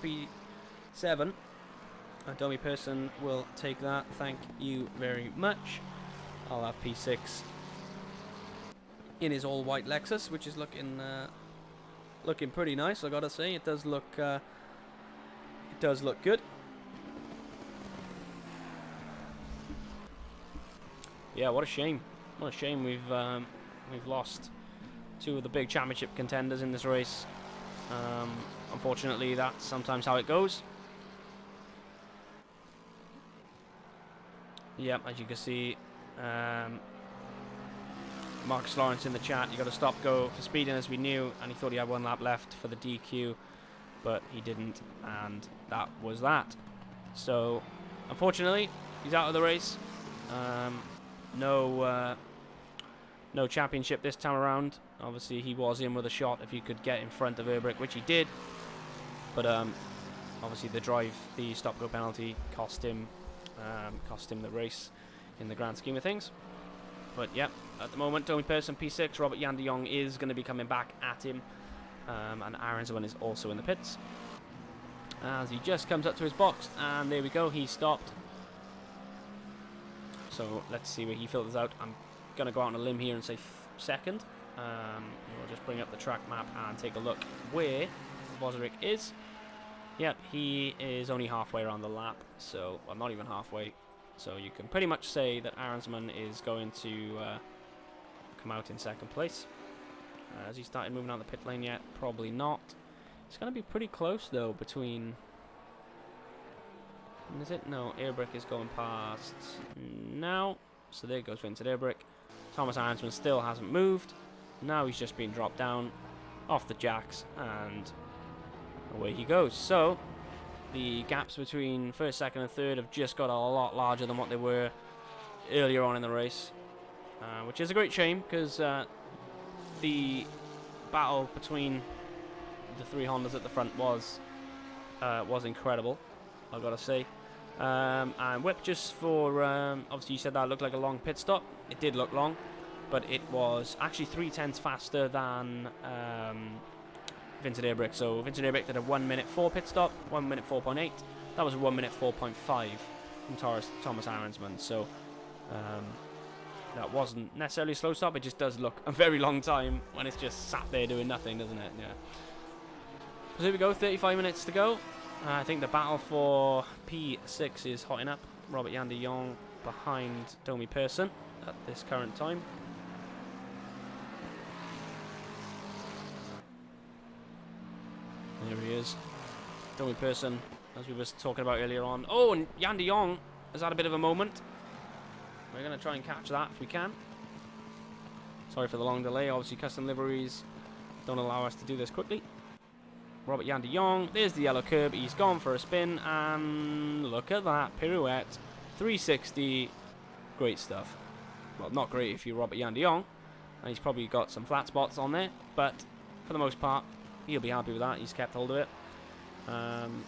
P7. And Domi Persson will take that. Thank you very much. I'll have P6 in his all-white Lexus, which is looking pretty nice, I gotta say. It does look good. Yeah, what a shame. What a shame we've lost two of the big championship contenders in this race. Unfortunately, that's sometimes how it goes. Yep, as you can see, Marcus Lawrence in the chat, you got to stop go for speeding as we knew, and he thought he had 1 lap left for the DQ, but he didn't, and that was that. So, unfortunately, he's out of the race. No championship this time around. Obviously, he was in with a shot if he could get in front of Urbrick, which he did. But obviously, the stop-go penalty cost him the race in the grand scheme of things. But yeah, at the moment, Domi Persson P6, Robert Jan de Jong is going to be coming back at him, and Aronson is also in the pits. As he just comes up to his box, and there we go, he stopped. So let's see where he filters out. I'm going to go out on a limb here and say second. We'll just bring up the track map and take a look where Voserick is. Yep, he is only halfway around the lap, so, well, not even halfway. So you can pretty much say that Aronsman is going to come out in second place. Has he started moving out the pit lane yet? Probably not. It's going to be pretty close, though, between... Is it? No, Urbrick is going past now. So there goes Vincent Urbrick. Thomas Aronsman still hasn't moved. Now he's just been dropped down off the jacks, and away he goes. So the gaps between first, second, and third have just got a lot larger than what they were earlier on in the race, which is a great shame, because the battle between the three Hondas at the front was incredible, I've got to say. And whip just for, obviously you said that looked like a long pit stop. It did look long, but it was actually 0.3 faster than Vincent Urbrick. So Vincent Urbrick did a 1 minute 4 pit stop, 1 minute 4.8. That was a 1 minute 4.5 from Thomas Aronsman. So that wasn't necessarily a slow stop. It just does look a very long time when it's just sat there doing nothing, doesn't it? Yeah. So here we go, 35 minutes to go. I think the battle for P6 is hotting up. Robert Jan de Jong behind Domi Persson at this current time. There he is. Domi Persson, as we were talking about earlier on. Oh, and Jan de Jong has had a bit of a moment. We're going to try and catch that if we can. Sorry for the long delay. Obviously, custom liveries don't allow us to do this quickly. Robert Jan de Jong, there's the yellow curb, he's gone for a spin, and look at that, pirouette, 360, great stuff. Well, not great if you're Robert Jan de Jong, and he's probably got some flat spots on there, but for the most part, he'll be happy with that, he's kept hold of it. And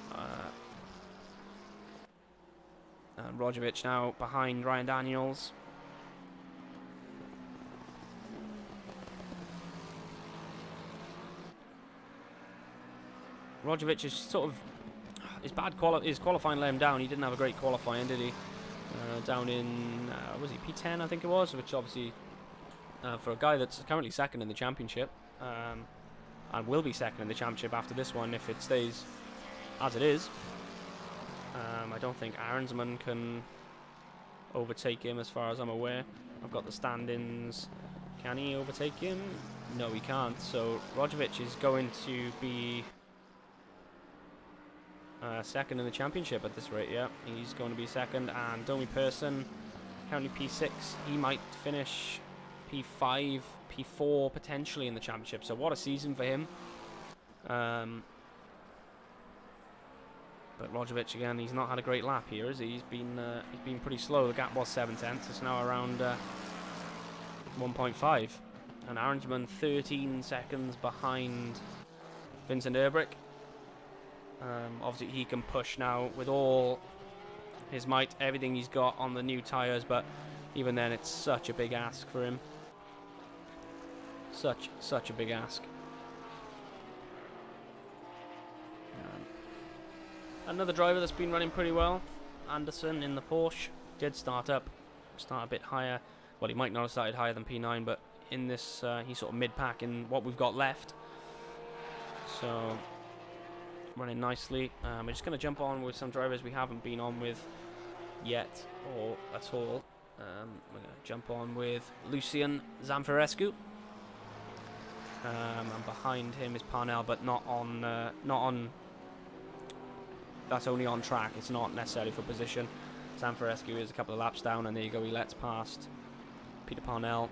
Rojovic now behind Ryan Daniels. Rojovic is sort of, his qualifying let him down. He didn't have a great qualifying, did he? Down in, was he P10, I think it was, which obviously, for a guy that's currently second in the championship, and will be second in the championship after this one if it stays as it is. I don't think Aronsman can overtake him as far as I'm aware. I've got the stand-ins Can he overtake him? No, he can't. So Rojovic is going to be second in the championship at this rate. Yeah, he's going to be second. And Domi Person, currently P6. He might finish P5, P4 potentially in the championship. So what a season for him. But Rojovic again, he's not had a great lap here, has he? He's been pretty slow. The gap was 7/10. It's now around 1.5. And Arrangeman 13 seconds behind Vincent Erbrick. Obviously he can push now with all his might, everything he's got on the new tyres, but even then it's such a big ask for him. Such a big ask. Another driver that's been running pretty well, Anderson in the Porsche, did start a bit higher. Well, he might not have started higher than P9, but in this, he's sort of mid-pack in what we've got left. So, running nicely. We're just going to jump on with some drivers we haven't been on with yet, or at all. We're going to jump on with Lucian Zamfirescu. And behind him is Parnell, but not on. That's only on track. It's not necessarily for position. Zamfirescu is a couple of laps down, and there you go. He lets past Peter Parnell,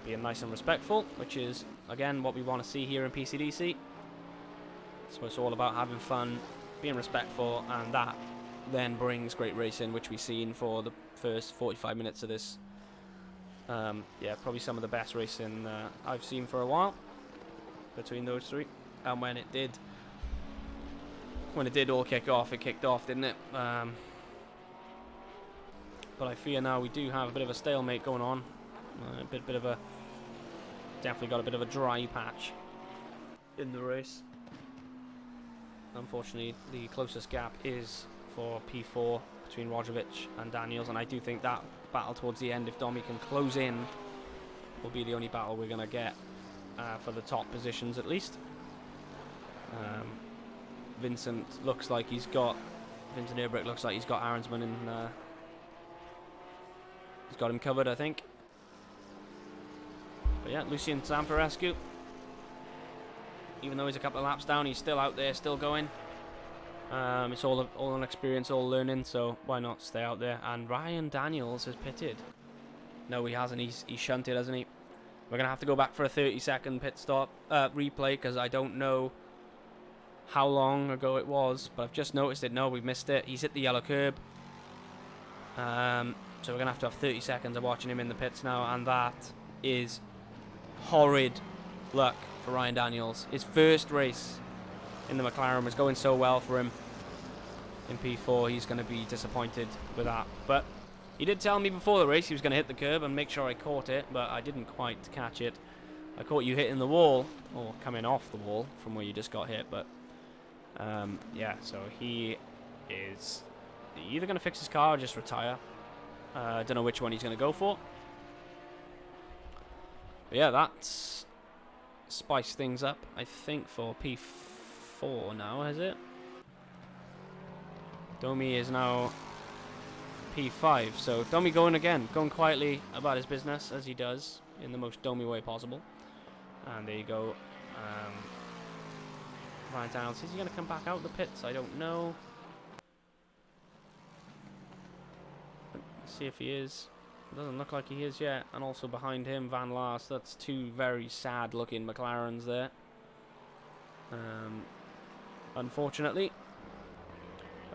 being nice and respectful, which is again what we want to see here in PCDC. So it's all about having fun, being respectful, and that then brings great racing, which we've seen for the first 45 minutes of this. Yeah, probably some of the best racing I've seen for a while between those three. And when it did all kick off, it kicked off, didn't it? But I fear now we do have a bit of a stalemate going on. Definitely got a bit of a dry patch in the race. Unfortunately, the closest gap is for P4 between Rojovic and Daniels, and I do think that battle towards the end, if Domi can close in, will be the only battle we're going to get for the top positions at least. Vincent Erbrick looks like he's got Arensman in. He's got him covered, I think. But yeah, Lucian Zamfirescu, even though he's a couple of laps down, he's still out there, still going. It's all on experience, all learning, so why not stay out there? And Ryan Daniels has pitted. No, he hasn't. He's shunted, hasn't he? We're going to have to go back for a 30-second pit stop replay, because I don't know how long ago it was, but I've just noticed it. No, we missed it. He's hit the yellow curb. So we're going to have 30 seconds of watching him in the pits now, and that is horrid luck for Ryan Daniels. His first race in the McLaren was going so well for him in P4. He's going to be disappointed with that. But he did tell me before the race he was going to hit the curb and make sure I caught it, but I didn't quite catch it. I caught you hitting the wall, or coming off the wall from where you just got hit, but yeah, so he is either going to fix his car or just retire. I don't know which one he's going to go for. But yeah, that's spiced things up, I think, for P4 now, has it? Domi is now P5, so Domi going quietly about his business, as he does, in the most Domi way possible. And there you go. Ryan Daniels, is he going to come back out the pits? I don't know. Let's see if he is. It doesn't look like he is yet. And also behind him, Van Laar. That's two very sad looking McLarens there. Unfortunately.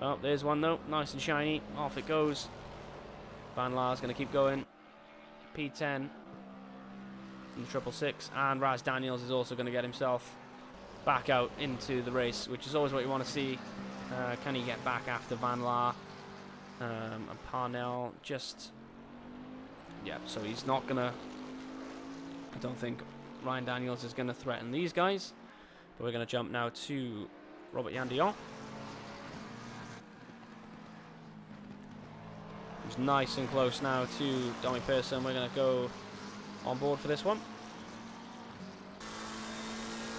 Oh, there's one though. Nice and shiny. Off it goes. Van Laar's going to keep going. P10. In the 666. And Raz Daniels is also going to get himself back out into the race, which is always what you want to see. Can he get back after Van Laar? And Parnell just... Yeah, so he's not going to... I don't think Ryan Daniels is going to threaten these guys. But we're going to jump now to Robert Yandillon. He's nice and close now to Domi Person. We're going to go on board for this one.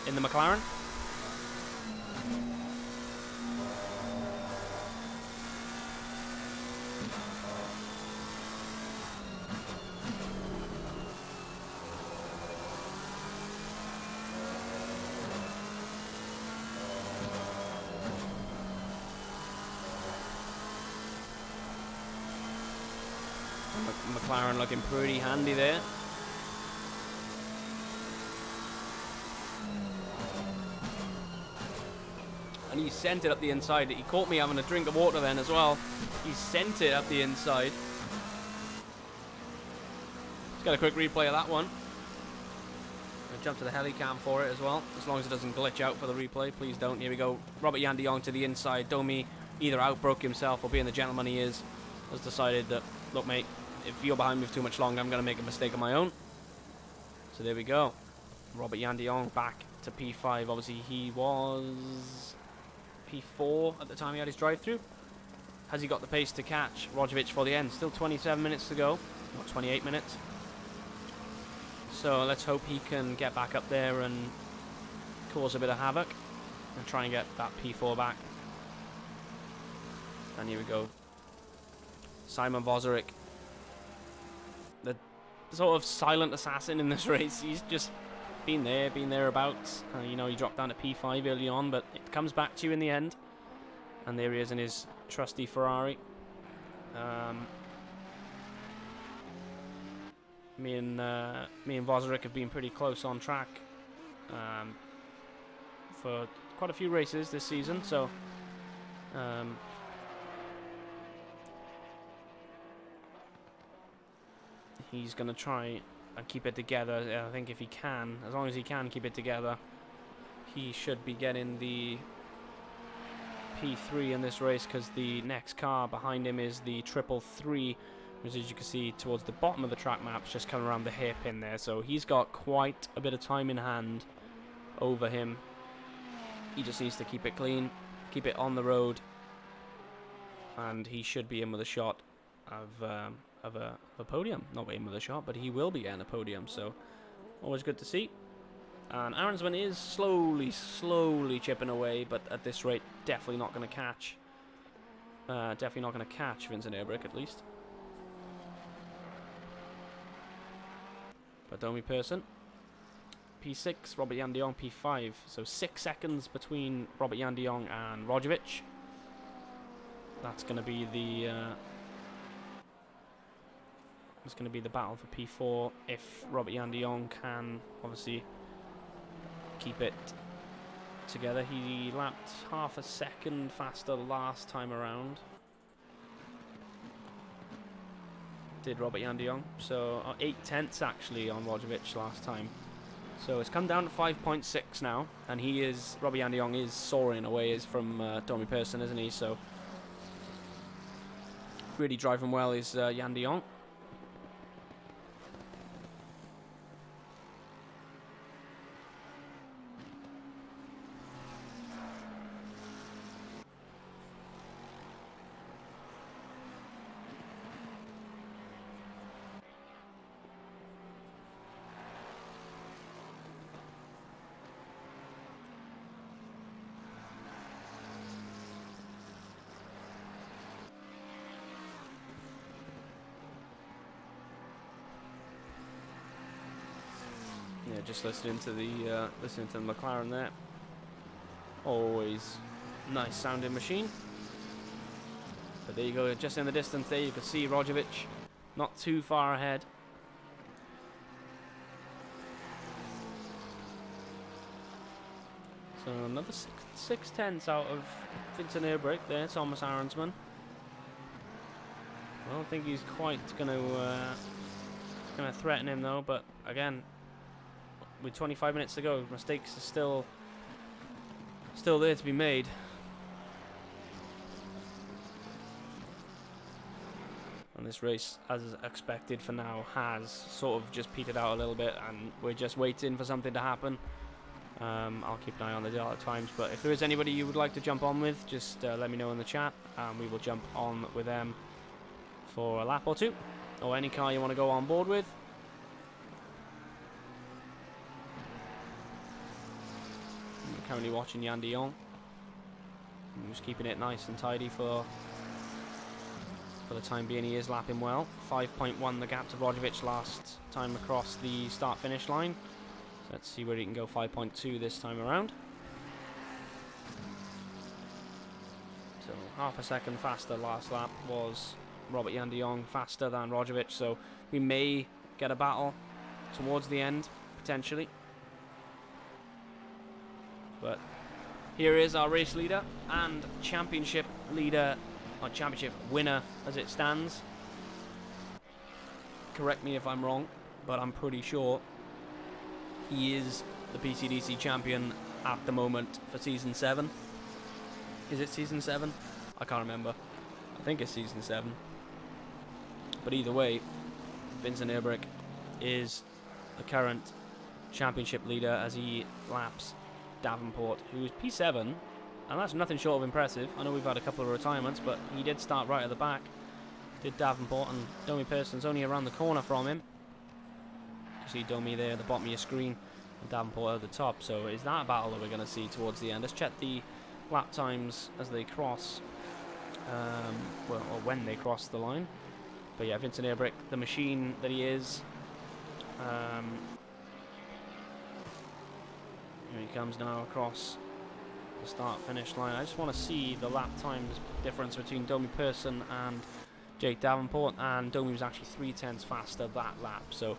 In the McLaren. McLaren looking pretty handy there. And he sent it up the inside. He caught me having a drink of water then as well. He sent it up the inside. Let's get a quick replay of that one. I'll jump to the helicam for it as well, as long as it doesn't glitch out for the replay. Please don't. Here we go. Robert Jan de Jong to the inside. Domi either outbroke himself or, being the gentleman he is, has decided that, look mate, if you're behind me for too much longer, I'm going to make a mistake of my own. So there we go. Robert Jan de Jong back to P5. Obviously he was P4 at the time he had his drive-through. Has he got the pace to catch Rojovic for the end? Still 27 minutes to go, not 28 minutes. So let's hope he can get back up there and cause a bit of havoc and try and get that P4 back. And here we go. Simon Voserick, the sort of silent assassin in this race. He's just been thereabouts. You know, he dropped down to P5 early on, but it comes back to you in the end. And there he is in his trusty Ferrari. Me and Voserick have been pretty close on track for quite a few races this season, so he's going to try and keep it together. I think if he can, as long as he can keep it together, he should be getting the P3 in this race, because the next car behind him is the 333, which, as you can see towards the bottom of the track map, is just coming around the hairpin there. So he's got quite a bit of time in hand over him. He just needs to keep it clean, keep it on the road, and he should be in with a shot of a podium. Not in with a shot, but he will be getting a podium, so always good to see. And Aronsman is slowly chipping away, but at this rate, definitely not going to catch. Definitely not going to catch Vincent Airbrick, at least. But Domi Person, P6, Robert Jan de Jong P5. So 6 seconds between Robert Jan de Jong and Rojovic. That's going to be the battle for P4 if Robert Jan de Jong can obviously keep it together. He lapped half a second faster last time around, did Robert Jan de Jong. So 8/10 actually on Rojovic last time. So it's come down to 5.6 now, and Robert Jan de Jong is soaring away from Domi Person, isn't he? So really driving well is Jan de Jong. Yeah, just listening to the McLaren there. Always nice sounding machine. But there you go, just in the distance there, you can see Rojovic not too far ahead. So another 6/10 out of Vincent Airbrick there, Thomas Aronsman. I don't think he's quite going to threaten him though, but again, with 25 minutes to go, mistakes are still there to be made. And this race, as expected for now, has sort of just petered out a little bit, and we're just waiting for something to happen. I'll keep an eye on the dial at times, but if there is anybody you would like to jump on with, just let me know in the chat, and we will jump on with them for a lap or two, or any car you want to go on board with. I'm currently watching Jan de Jong. I'm just keeping it nice and tidy for the time being. He is lapping well. 5.1 the gap to Rojovic last time across the start-finish line. So let's see where he can go. 5.2 this time around. So half a second faster last lap was Robert Jan de Jong faster than Roglic, so we may get a battle towards the end, potentially. But here is our race leader and championship leader, or championship winner as it stands. Correct me if I'm wrong, but I'm pretty sure he is the PCDC champion at the moment for Season 7. Is it Season 7? I can't remember. I think it's Season 7. But either way, Vincent Erbrick is the current championship leader as he laps Davenport, who is P7, and that's nothing short of impressive. I know we've had a couple of retirements, but he did start right at the back. Did Davenport, and Domi Person's only around the corner from him. You see Domi there at the bottom of your screen, and Davenport at the top. So is that a battle that we're going to see towards the end? Let's check the lap times as they cross, or when they cross the line. But yeah, Vincent Erbrick, the machine that he is. Here he comes now across the start-finish line. I just want to see the lap times difference between Domi Person and Jake Davenport, and Domi was actually 0.3 faster that lap, so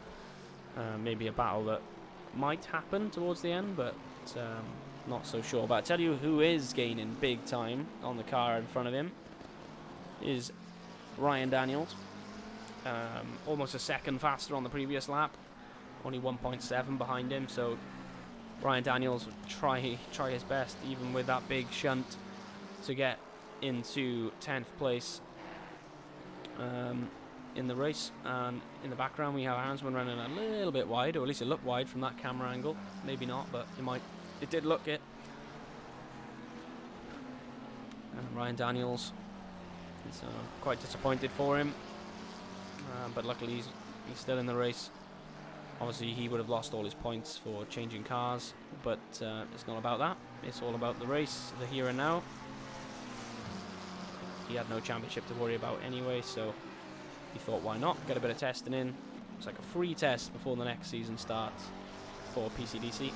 maybe a battle that might happen towards the end, but not so sure. But I tell you who is gaining big time on the car in front of him is Ryan Daniels. Almost a second faster on the previous lap, only 1.7 behind him, so Ryan Daniels would try his best, even with that big shunt, to get into 10th place in the race. And in the background we have Arnsman running a little bit wide, or at least it looked wide from that camera angle. Maybe not, but it did look it. And Ryan Daniels is quite disappointed for him, but luckily he's still in the race. Obviously he would have lost all his points for changing cars, but it's not about that. It's all about the race, the here and now. He had no championship to worry about anyway, so he thought, why not get a bit of testing in. It's like a free test before the next season starts for PCDC.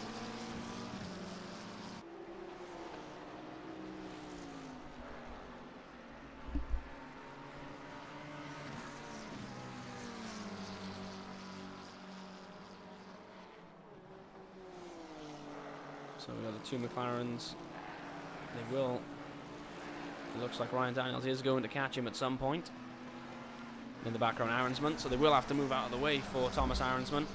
So we've got the two McLarens. They will. It looks like Ryan Daniels is going to catch him at some point. In the background, Arnsman, so they will have to move out of the way for Thomas Arnsman.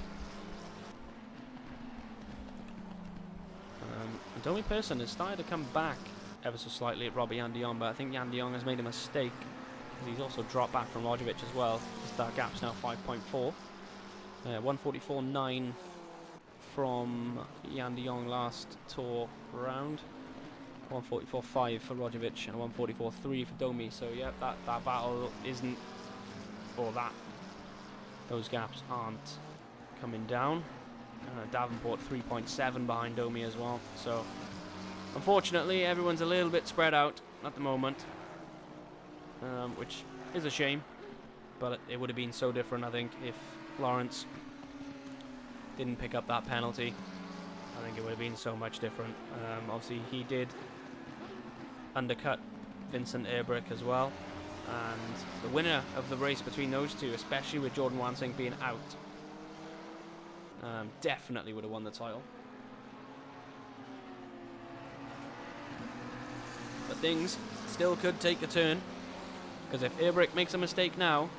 Domi Person has started to come back ever so slightly at Robert Jan de Jong, but I think Jan de Jong has made a mistake, because he's also dropped back from Roglic as well. That gap's now 5.4. 1:44.9 from Jan de Jong last tour round. 1:44.5 for Roglic and 1:44.3 for Domi. So yeah, that battle isn't, or those gaps aren't coming down. Davenport 3.7 behind Domi as well. So unfortunately everyone's a little bit spread out at the moment, which is a shame, but it would have been so different, I think, if Lawrence didn't pick up that penalty. I think it would have been so much different. Obviously he did undercut Vincent Erbrick as well, and the winner of the race between those two, especially with Jordan Wansink being out, definitely would have won the title. But things still could take a turn, because if Erbrick makes a mistake now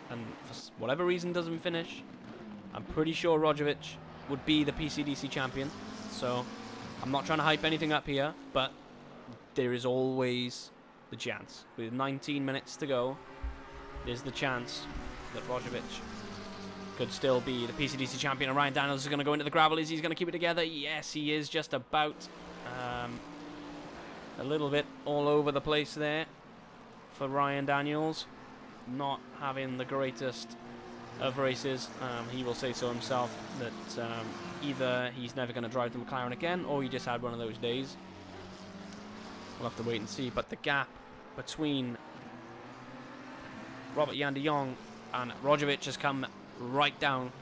and for whatever reason doesn't finish, I'm pretty sure Roglic would be the PCDC champion. So I'm not trying to hype anything up here, but there is always the chance. With 19 minutes to go, there's the chance that Roglic could still be the PCDC champion. And Ryan Daniels is going to go into the gravel. Is he going to keep it together? Yes, he is, just about. A little bit all over the place there for Ryan Daniels. Not having the greatest of races. He will say so himself, that either he's never going to drive the McLaren again, or he just had one of those days. We'll have to wait and see. But the gap between Robert Jan de Jong and Roglic has come right down.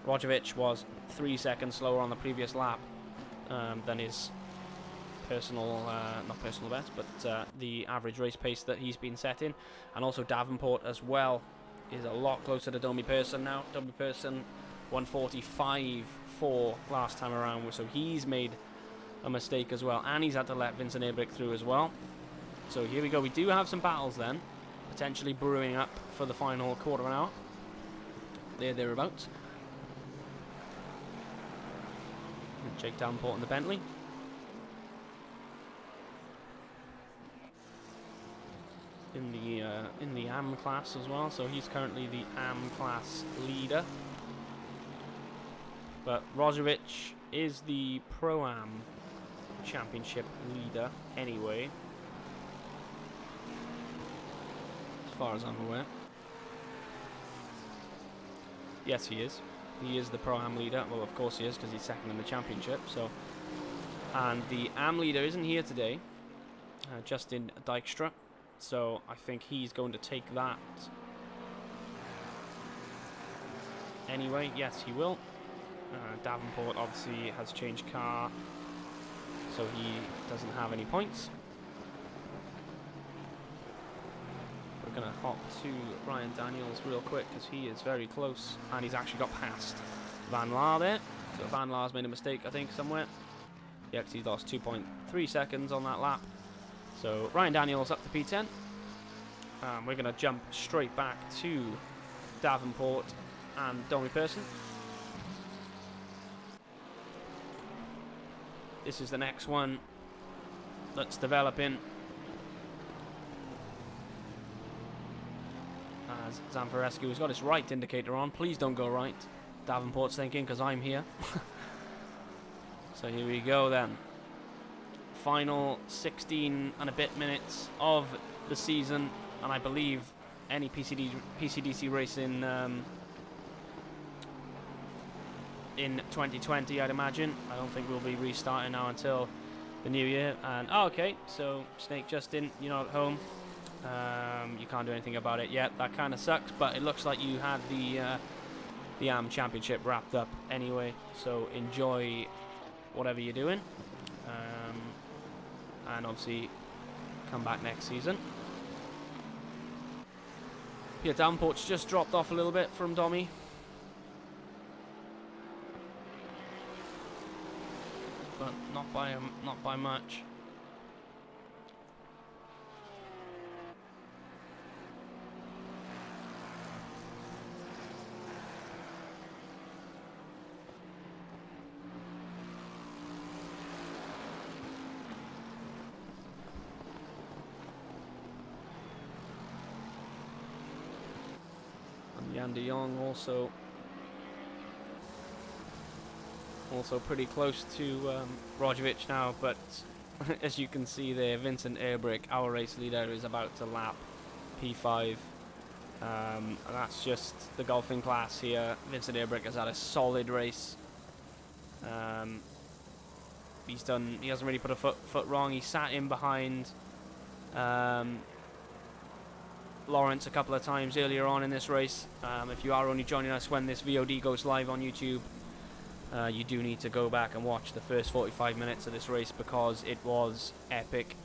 Roglic was 3 seconds slower on the previous lap than his personal, not personal best, but the average race pace that he's been setting. And also Davenport as well is a lot closer to Domi Person now. Domi Person 1:45.4 last time around, so he's made a mistake as well, and he's had to let Vincent Ebrick through as well. So here we go. We do have some battles then, potentially brewing up for the final quarter of an hour. Thereabouts. Jake Davenport in the Bentley. In the AM class as well, so he's currently the AM class leader. But Rozovic is the Pro-Am Championship leader anyway, as far as I'm aware. Yes, he is. He is the Pro-Am leader. Well, of course he is, because he's second in the championship. So, and the AM leader isn't here today, Justin Dijkstra. So I think he's going to take that anyway. Yes, he will. Davenport obviously has changed car, so he doesn't have any points. We're going to hop to Ryan Daniels real quick, because he is very close, and he's actually got past Van Laar there. So Van Laar's made a mistake, I think, somewhere. Yeah, because he lost 2.3 seconds on that lap. So Ryan Daniels up to P10. We're going to jump straight back to Davenport and Domi Person. This is the next one that's developing. As Zanfarescu has got his right indicator on. Please don't go right. Davenport's thinking, because I'm here. So here we go then. Final 16 and a bit minutes of the season, and I believe any PCDC race in 2020, I'd imagine. I don't think we'll be restarting now until the new year. And oh, okay, so Snake Justin, you're not at home. You can't do anything about it yet. That kind of sucks, but it looks like you had the AM Championship wrapped up anyway. So enjoy whatever you're doing. And obviously come back next season. Yeah, Davenport's just dropped off a little bit from Domi. But not by much. Jan de Jong also pretty close to Rozovic now, but as you can see there, Vincent Ebrick, our race leader, is about to lap P5. And that's just the golfing class here. Vincent Ebrick has had a solid race. He hasn't really put a foot wrong. He sat in behind Lawrence a couple of times earlier on in this race. If you are only joining us when this VOD goes live on YouTube, you do need to go back and watch the first 45 minutes of this race, because it was epic.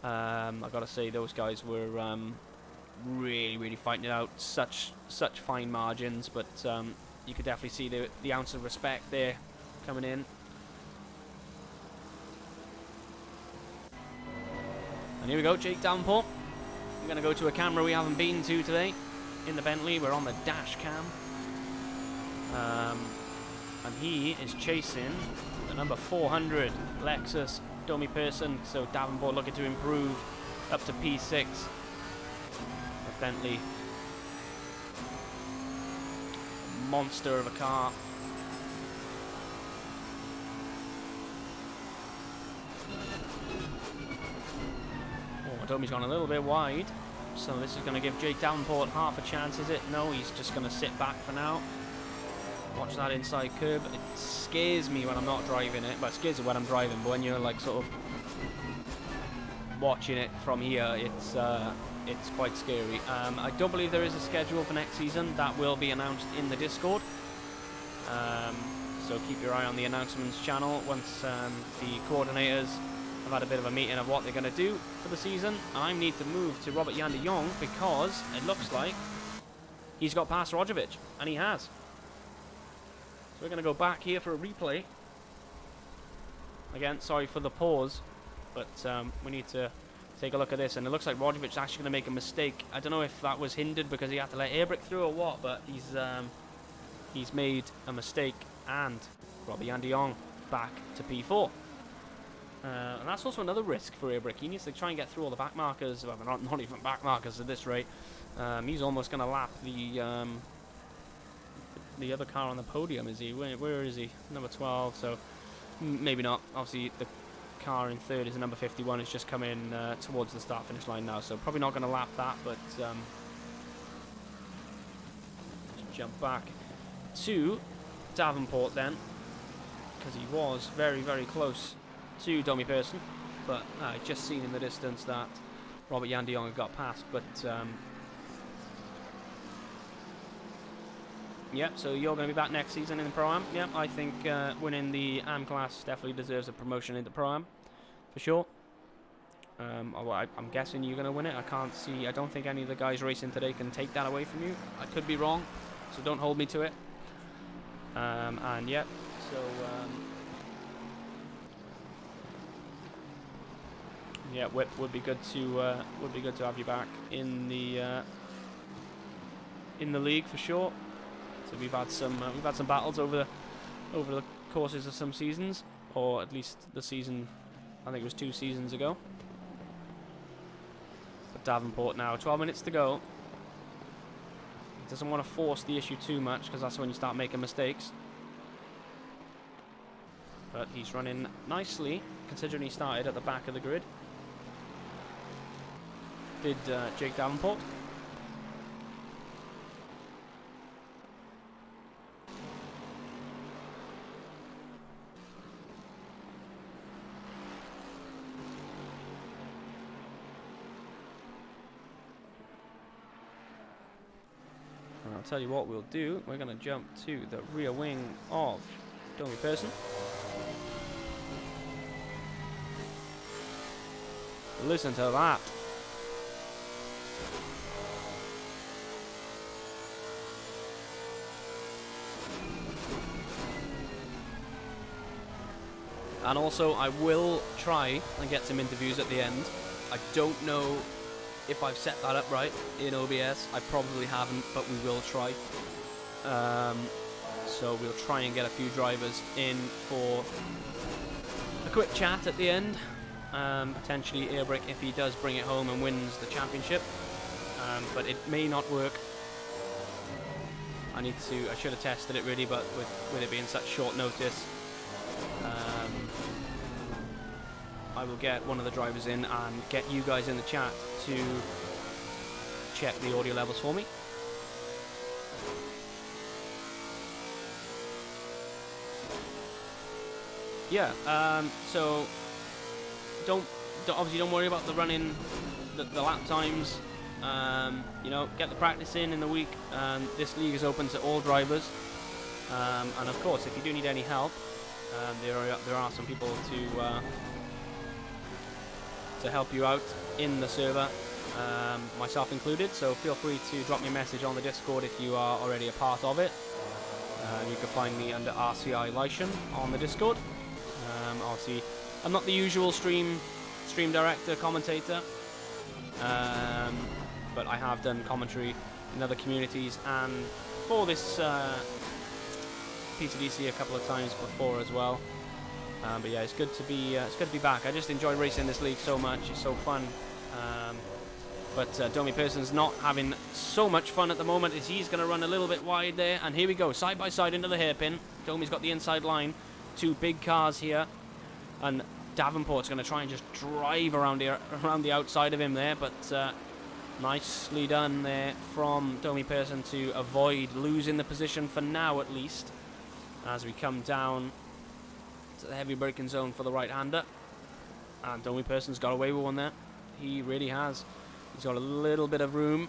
I've got to say, those guys were really fighting it out. Such fine margins, but you could definitely see the ounce of respect there coming in. And here we go, Jake Davenport. We're going to go to a camera we haven't been to today in the Bentley. We're on the dash cam. And he is chasing the number 400 Lexus Domi Person. So Davenport looking to improve up to P6. The Bentley, monster of a car. Oh, Domi's gone a little bit wide. So this is going to give Jake Davenport half a chance, is it? No, he's just going to sit back for now. Watch that inside curb. It scares me when I'm not driving it. Well, it scares me when I'm driving, but when you're like sort of watching it from here, it's quite scary. I don't believe there is a schedule for next season. That will be announced in the Discord. So keep your eye on the announcements channel once the coordinators have had a bit of a meeting of what they're going to do for the season. I need to move to Robert Jan de Jong because it looks like he's got past Rojovic, and he has. So we're going to go back here for a replay. Again, sorry for the pause, but we need to take a look at this, and it looks like Rojovic is actually going to make a mistake. I don't know if that was hindered because he had to let Airbrick through or what, but he's made a mistake, and Robert Jan de Jong back to P4. And that's also another risk for Airbrick. He needs to try and get through all the back markers. Well, not even back markers at this rate. He's almost going to lap the other car on the podium, is he? Where is he? Number 12, so maybe not. Obviously, the car in third is number 51. It's just coming towards the start-finish line now, so probably not going to lap that, but let's jump back to Davenport then, because he was very, very close to Domi Pearson, but I just seen in the distance that Robert Jan de Jong had got past, but yep, so you're going to be back next season in the Pro-Am. Yep, I think winning the AM class definitely deserves a promotion into Pro-Am, for sure. I'm guessing you're going to win it. I don't think any of the guys racing today can take that away from you. I could be wrong, so don't hold me to it. And yep, so yeah, Whip would be good to have you back in the league for sure. So we've had some battles over the courses of some seasons, or at least the season, I think it was 2 seasons ago. But Davenport now, 12 minutes to go. He doesn't want to force the issue too much because that's when you start making mistakes. But he's running nicely considering he started at the back of the grid. Did Jake Davenport. And I'll tell you what we'll do. We're going to jump to the rear wing of Domi Pearson. Listen to that. And also, I will try and get some interviews at the end. I don't know if I've set that up right in OBS. I probably haven't, but we will try. So we'll try and get a few drivers in for a quick chat at the end. Potentially Airbrick if he does bring it home and wins the championship. But it may not work. I should have tested it really, but with it being such short notice, I will get one of the drivers in and get you guys in the chat to check the audio levels for me. Yeah, so obviously don't worry about the running, the lap times. You know, get the practice in the week. This league is open to all drivers, and of course, if you do need any help, there are some people to help you out in the server, myself included. So feel free to drop me a message on the Discord if you are already a part of it. You can find me under RCI Lysham on the Discord. Obviously, I'm not the usual stream director, commentator, but I have done commentary in other communities and for this PCDC a couple of times before as well. But yeah, it's good to be back. I just enjoy racing this league so much. It's so fun. But Domi Pearson's not having so much fun at the moment as he's going to run a little bit wide there. And here we go, side by side into the hairpin. Domi's got the inside line. 2 big cars here. And Davenport's going to try and just drive around the outside of him there. But nicely done there from Domi Pearson to avoid losing the position for now at least. As we come down to the heavy braking zone for the right-hander. And Domi Pearson's got away with one there. He really has. He's got a little bit of room.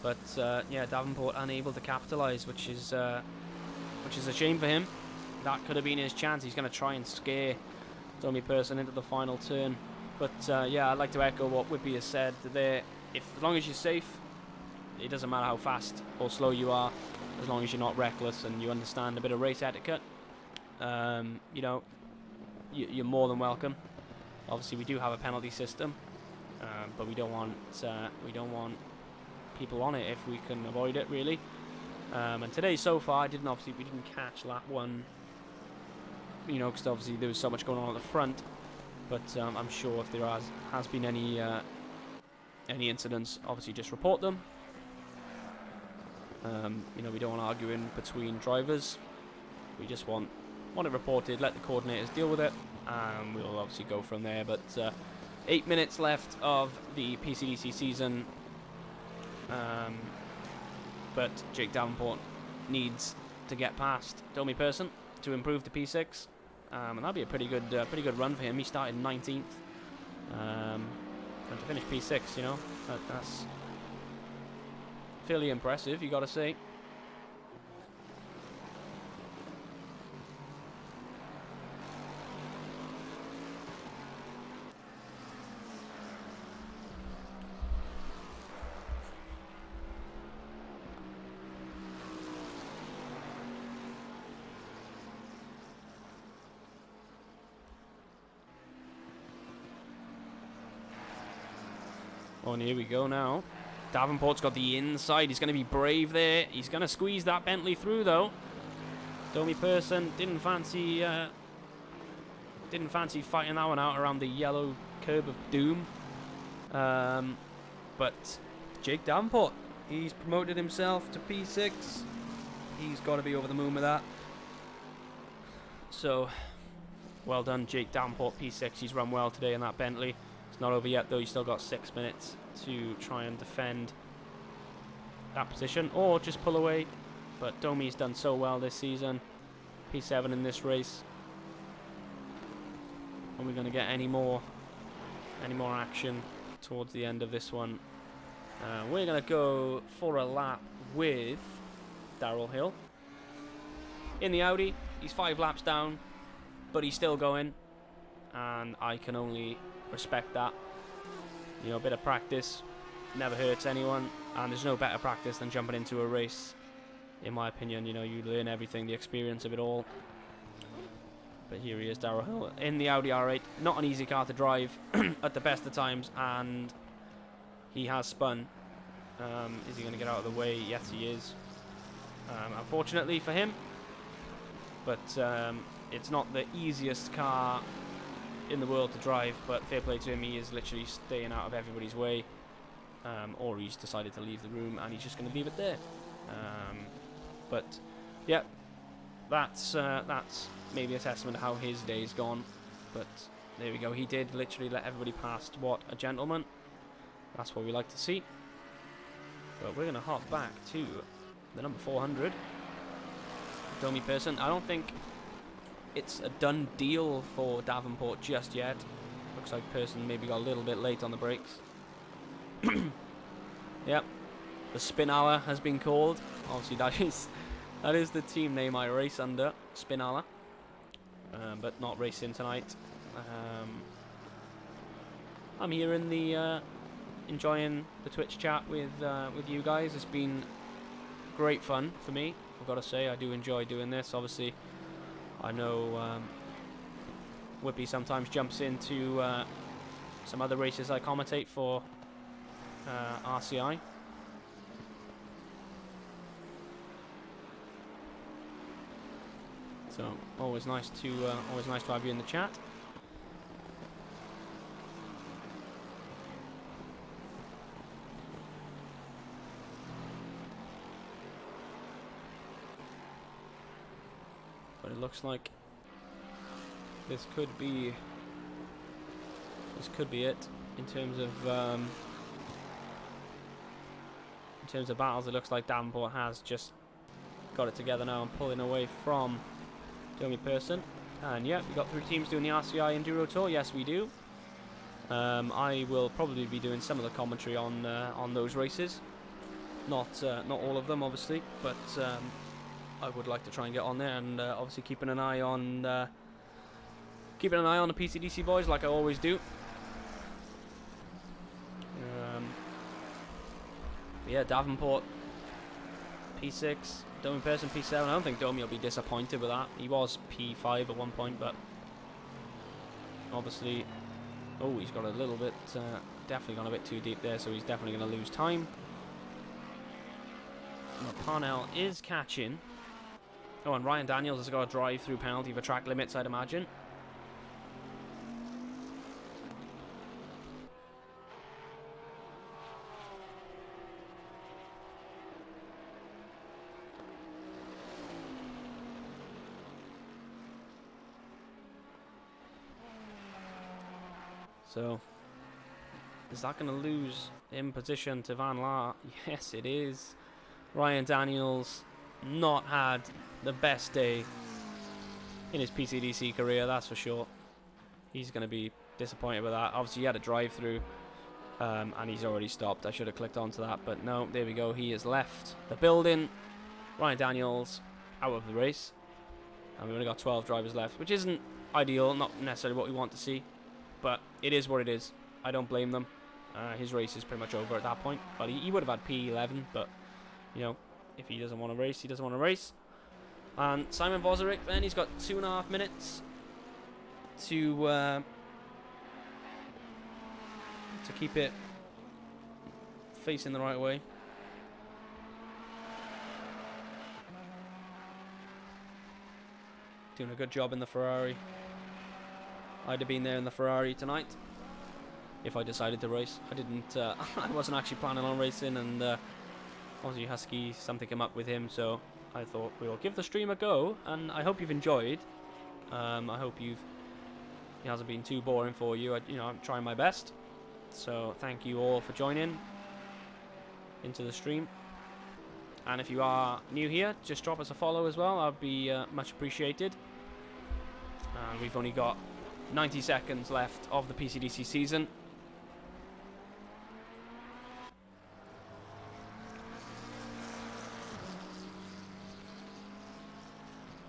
But yeah, Davenport unable to capitalise, which is a shame for him. That could have been his chance. He's going to try and scare Domi Person into the final turn. But yeah, I'd like to echo what Whippy has said there. As long as you're safe, it doesn't matter how fast or slow you are, as long as you're not reckless and you understand a bit of race etiquette. You know, you're more than welcome. Obviously, we do have a penalty system, but we don't want people on it if we can avoid it, really. And today, so far, we didn't catch lap 1. You know, because obviously there was so much going on at the front. But I'm sure if there has been any incidents, obviously just report them. You know, we don't want arguing between drivers. We just want it reported, let the coordinators deal with it, and we'll obviously go from there. But 8 minutes left of the PCDC season. But Jake Davenport needs to get past Domi Person to improve the P6, and that'll be a pretty good run for him. He started 19th, and to finish P6, you know, that's fairly impressive, you got to say. Oh, and here we go now. Davenport's got the inside. He's going to be brave there. He's going to squeeze that Bentley through, though. Domi Person didn't fancy fighting that one out around the yellow curb of doom. But Jake Davenport, he's promoted himself to P6. He's got to be over the moon with that. So, well done, Jake Davenport, P6. He's run well today in that Bentley. It's not over yet, though. He's still got 6 minutes to try and defend that position, or just pull away. But Domi's done so well this season. P7 in this race. Are we going to get any more action towards the end of this one? We're going to go for a lap with Darrell Hill in the Audi. He's 5 laps down, but he's still going, and I can only respect that. You know, a bit of practice never hurts anyone, and there's no better practice than jumping into a race, in my opinion. You know, you learn everything, the experience of it all. But here he is, Darrell Hill, in the Audi R8. Not an easy car to drive at the best of times, and he has spun. Is he going to get out of the way? Yes, he is. Unfortunately for him, but it's not the easiest car in the world to drive, but fair play to him. He is literally staying out of everybody's way, or he's decided to leave the room and he's just going to leave it there. But yeah, that's maybe a testament to how his day's gone. But there we go, he did literally let everybody past. What a gentleman. That's what we like to see. But we're going to hop back to the number 400, Domi Person. I don't think it's a done deal for Davenport just yet. Looks like Person maybe got a little bit late on the brakes. Yep, the Spin Hour has been called. Obviously that is the team name I race under, Spin Hour. But not racing tonight. I'm here in the enjoying the Twitch chat with you guys. It's been great fun for me, I've got to say. I do enjoy doing this. Obviously, I know Whippy sometimes jumps into some other races I commentate for RCI. So always nice to have you in the chat. But it looks like this could be it in terms of battles. It looks like Davenport has just got it together now and pulling away from Domi Person. And yeah, we got 3 teams doing the RCI Enduro Tour. Yes, we do. I will probably be doing some of the commentary on those races. Not all of them, obviously, but I would like to try and get on there, and obviously keeping an eye on keeping an eye on the PCDC boys like I always do. Yeah, Davenport P6, Domi Pearson P7. I don't think Domi will be disappointed with that. He was P5 at one point, but obviously, oh, he's got a little bit, definitely gone a bit too deep there, so he's definitely going to lose time. But Parnell is catching. Oh, and Ryan Daniels has got a drive-through penalty for track limits, I'd imagine. So, is that going to lose in position to Van Laar? Yes, it is. Ryan Daniels not had the best day in his PCDC career, that's for sure. He's going to be disappointed with that. Obviously, he had a drive-through, and he's already stopped. I should have clicked onto that, but no, there we go. He has left the building. Ryan Daniels out of the race. And we've only got 12 drivers left, which isn't ideal, not necessarily what we want to see. But it is what it is. I don't blame them. His race is pretty much over at that point. But he would have had P11. But, you know, if he doesn't want to race, he doesn't want to race. And Simon Voserick, then, he's got 2.5 minutes to keep it facing the right way. Doing a good job in the Ferrari. I'd have been there in the Ferrari tonight if I decided to race. I didn't. I wasn't actually planning on racing, and obviously Husky, something came up with him, so I thought we'll give the stream a go. And I hope you've enjoyed. I hope it hasn't been too boring for you. I'm trying my best. So thank you all for joining into the stream. And if you are new here, just drop us a follow as well. I'd be much appreciated. And we've only got 90 seconds left of the PCDC season.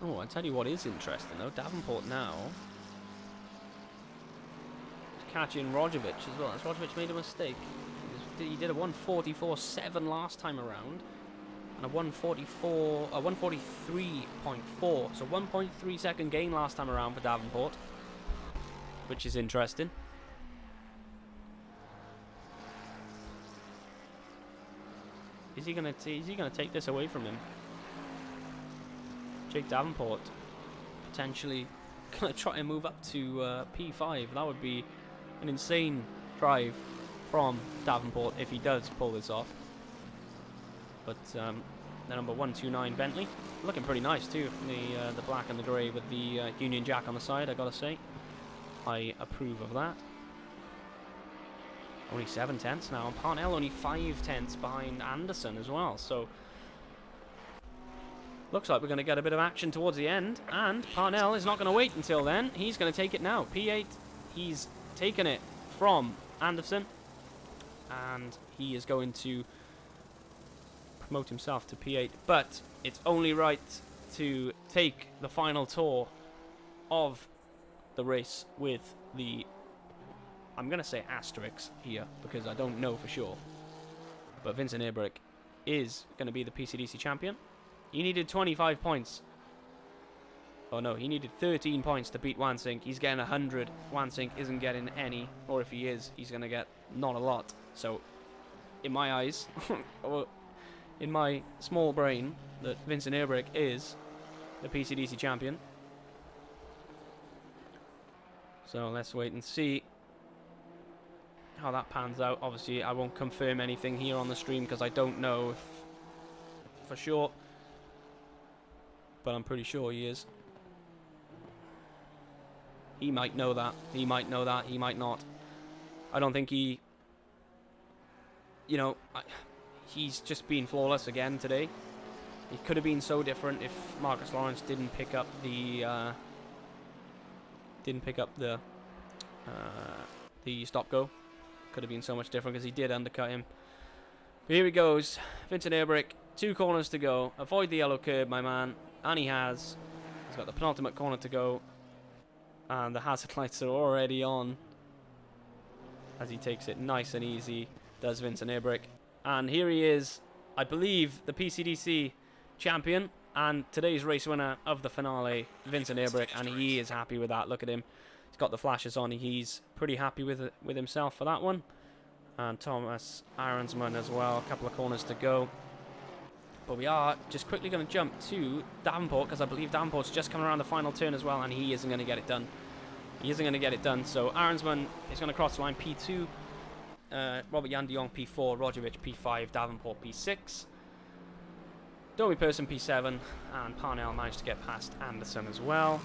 Oh, I tell you what is interesting though, Davenport now is catching Rojovic as well. Has Rojovic made a mistake? He did a 1:44.7 last time around, and a 1:43.4. So 1.3 second gain last time around for Davenport, which is interesting. Is he gonna take this away from him? Jake Davenport potentially gonna try and move up to P5. That would be an insane drive from Davenport if he does pull this off. But the number 129 Bentley looking pretty nice too. The black and the grey with the Union Jack on the side. I gotta say, I approve of that. Only 7 tenths now, and Parnell only 5 tenths behind Anderson as well. So looks like we're going to get a bit of action towards the end, and Parnell is not going to wait until then. He's going to take it now. P8, he's taken it from Anderson, and he is going to promote himself to P8. But it's only right to take the final tour of the race with the, I'm going to say asterisk here because I don't know for sure, but Vincent Ebrick is going to be the PCDC champion. He needed 25 points. Oh no, he needed 13 points to beat Wansink. He's getting 100. Wansink isn't getting any, or if he is, he's going to get not a lot. So, in my eyes, or in my small brain, that Vincent Ebrick is the PCDC champion. So let's wait and see how that pans out. Obviously, I won't confirm anything here on the stream because I don't know if for sure. But I'm pretty sure he is. He might know that. He might know that. He might not. I don't think he... You know, he's just been flawless again today. It could have been so different if Marcus Lawrence didn't pick up the... the stop-go. Could have been so much different because he did undercut him. But here he goes. Vincent Ebrick. 2 corners to go. Avoid the yellow curb, my man. And he has. He's got the penultimate corner to go. And the hazard lights are already on as he takes it nice and easy, does Vincent Ebrick. And here he is, I believe, the PCDC champion and today's race winner of the finale, Vincent Ebrick, and he is happy with that. Look at him. He's got the flashes on. He's pretty happy with himself for that one. And Thomas Aronsman as well. A couple of corners to go. But we are just quickly going to jump to Davenport, because I believe Davenport's just coming around the final turn as well, and he isn't going to get it done. He isn't going to get it done. So Aronsman is going to cross the line P2. Robert Jan de Jong P4, Rojovic P5, Davenport P6, Domi Person P7, and Parnell managed to get past Anderson as well.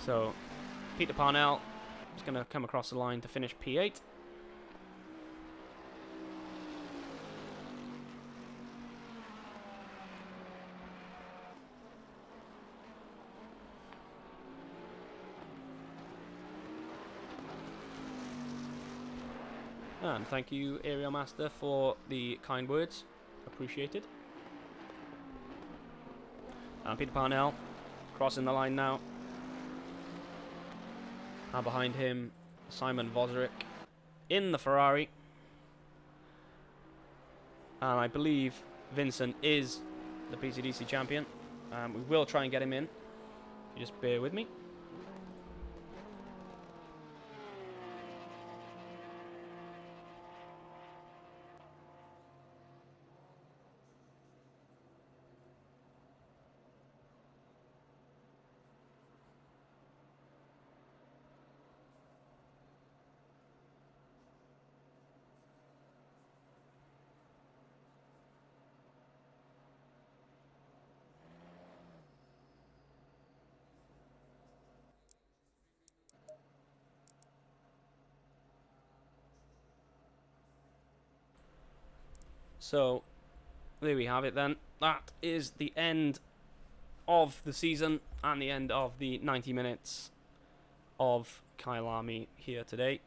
So Peter Parnell is going to come across the line to finish P8. And thank you, Aerial Master, for the kind words. Appreciated. And Peter Parnell crossing the line now. And behind him, Simon Voserick in the Ferrari. And I believe Vincent is the PCDC champion. We will try and get him in. You just bear with me. So, there we have it then. That is the end of the season and the end of the 90 minutes of Kyalami here today.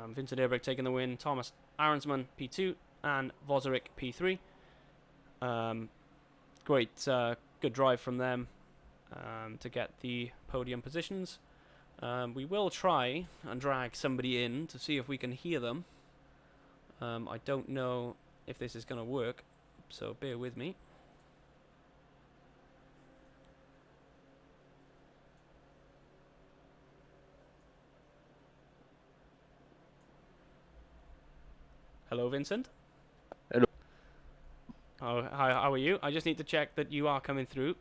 Vincent Ebrick taking the win, Thomas Aronsman P2 and Voserick P3. Great, good drive from them to get the podium positions. We will try and drag somebody in to see if we can hear them. I don't know if this is going to work, so bear with me. Hello, Vincent. Hello. How are you? I just need to check that you are coming through.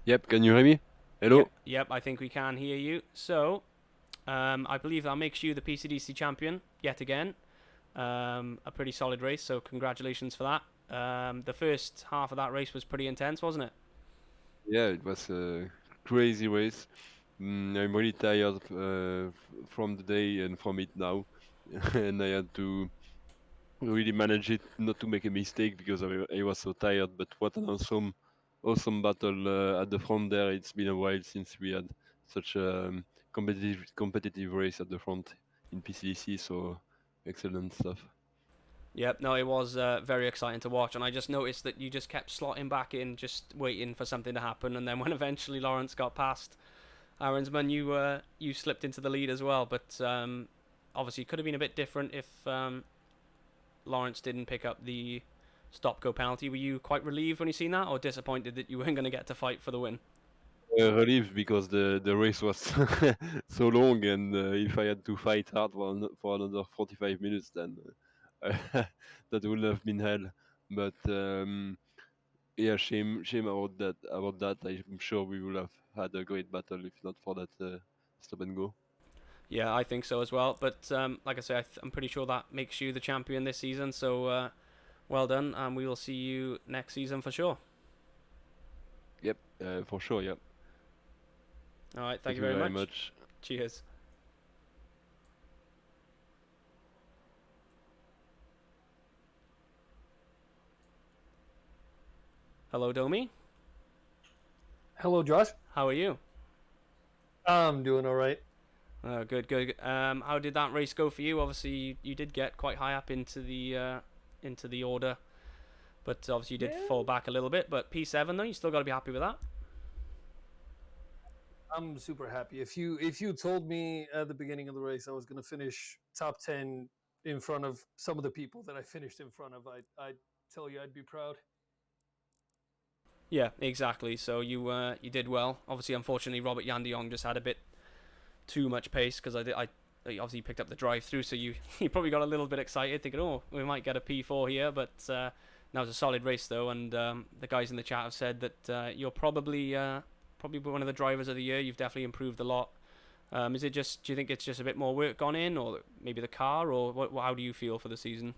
Yep, can you hear me? Hello? Yep, I think we can hear you. So, I believe that makes you the PCDC champion yet again. A pretty solid race, so congratulations for that. The first half of that race was pretty intense, wasn't it? Yeah, it was a crazy race. I'm really tired from the day and from it now. And I had to really manage it not to make a mistake because I was so tired. But what an awesome battle at the front there. It's been a while since we had such a competitive race at the front in PCDC, so excellent stuff. Yep, no, it was very exciting to watch, and I just noticed that you just kept slotting back in, just waiting for something to happen, and then when eventually Lawrence got past Aronsman, you slipped into the lead as well, but obviously it could have been a bit different if Lawrence didn't pick up the stop-go penalty. Were you quite relieved when you seen that, or disappointed that you weren't going to get to fight for the win? Relieved because the race was so long, and if I had to fight hard for another 45 minutes, then that would have been hell. But yeah, shame about that. I'm sure we would have had a great battle if not for that stop and go. Yeah, I think so as well. But like I say, I'm pretty sure that makes you the champion this season. So well done, and we will see you next season for sure. Yep, for sure. Yep. All right, thank you very much. Cheers. Hello, Domi. Hello, Josh. How are you? I'm doing all right. Good. How did that race go for you? Obviously, you did get quite high up into the order but obviously you did Yeah. fall back a little bit. But P7 though, you still got to be happy with that. I'm super happy. If you told me at the beginning of the race I was going to finish top 10 in front of some of the people that I finished in front of, I'd tell you I'd be proud. Yeah, exactly. So you did well. Obviously, unfortunately, Robert Yandiong just had a bit too much pace because I obviously picked up the drive through. So you probably got a little bit excited, thinking, oh, we might get a P4 here. But that was a solid race though, and the guys in the chat have said that you're probably one of the drivers of the year. You've definitely improved a lot. Is it just? Do you think it's just a bit more work gone in, or maybe the car, or how do you feel for the season?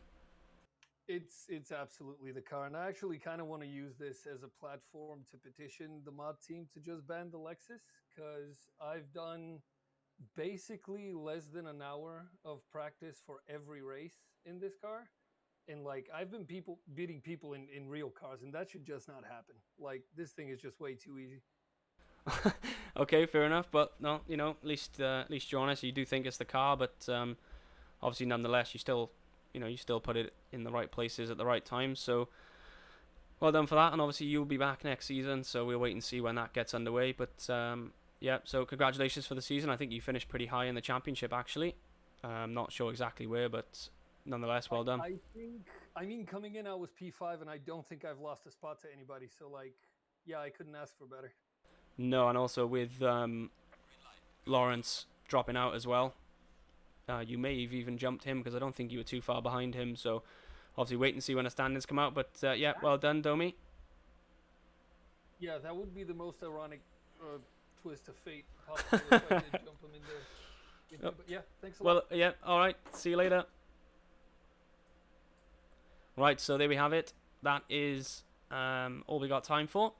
It's absolutely the car, and I actually kind of want to use this as a platform to petition the mod team to just ban the Lexus, because I've done basically less than an hour of practice for every race in this car, and like I've been beating people in real cars, and that should just not happen. Like this thing is just way too easy. Okay, fair enough. But no, at least you're honest. You do think it's the car, but obviously, nonetheless, you still put it in the right places at the right time. So well done for that. And obviously, you'll be back next season. So we'll wait and see when that gets underway. But yeah, so congratulations for the season. I think you finished pretty high in the championship, actually. I'm not sure exactly where, but nonetheless, well done. I mean, coming in, I was P5, and I don't think I've lost a spot to anybody. So like, yeah, I couldn't ask for better. No, and also with Lawrence dropping out as well. You may have even jumped him because I don't think you were too far behind him. So obviously wait and see when the standings come out. But yeah, well done, Domi. Yeah, that would be the most ironic twist of fate possible if I did jump him in there. Yep. But yeah, thanks a lot. Well, yeah, all right. See you later. Right, so there we have it. That is all we got time for.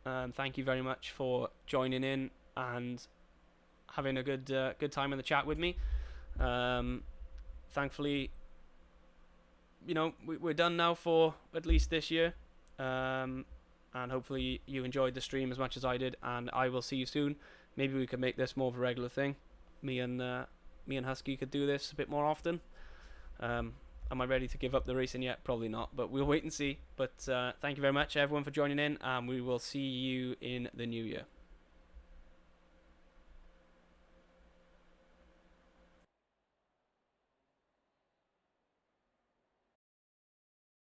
Thank you very much for joining in and having a good time in the chat with me. Thankfully, we're done now for at least this year. And hopefully you enjoyed the stream as much as I did. And I will see you soon. Maybe we could make this more of a regular thing. Me and Husky could do this a bit more often. Am I ready to give up the racing yet? Probably not, but we'll wait and see. But thank you very much, everyone, for joining in, and we will see you in the new year.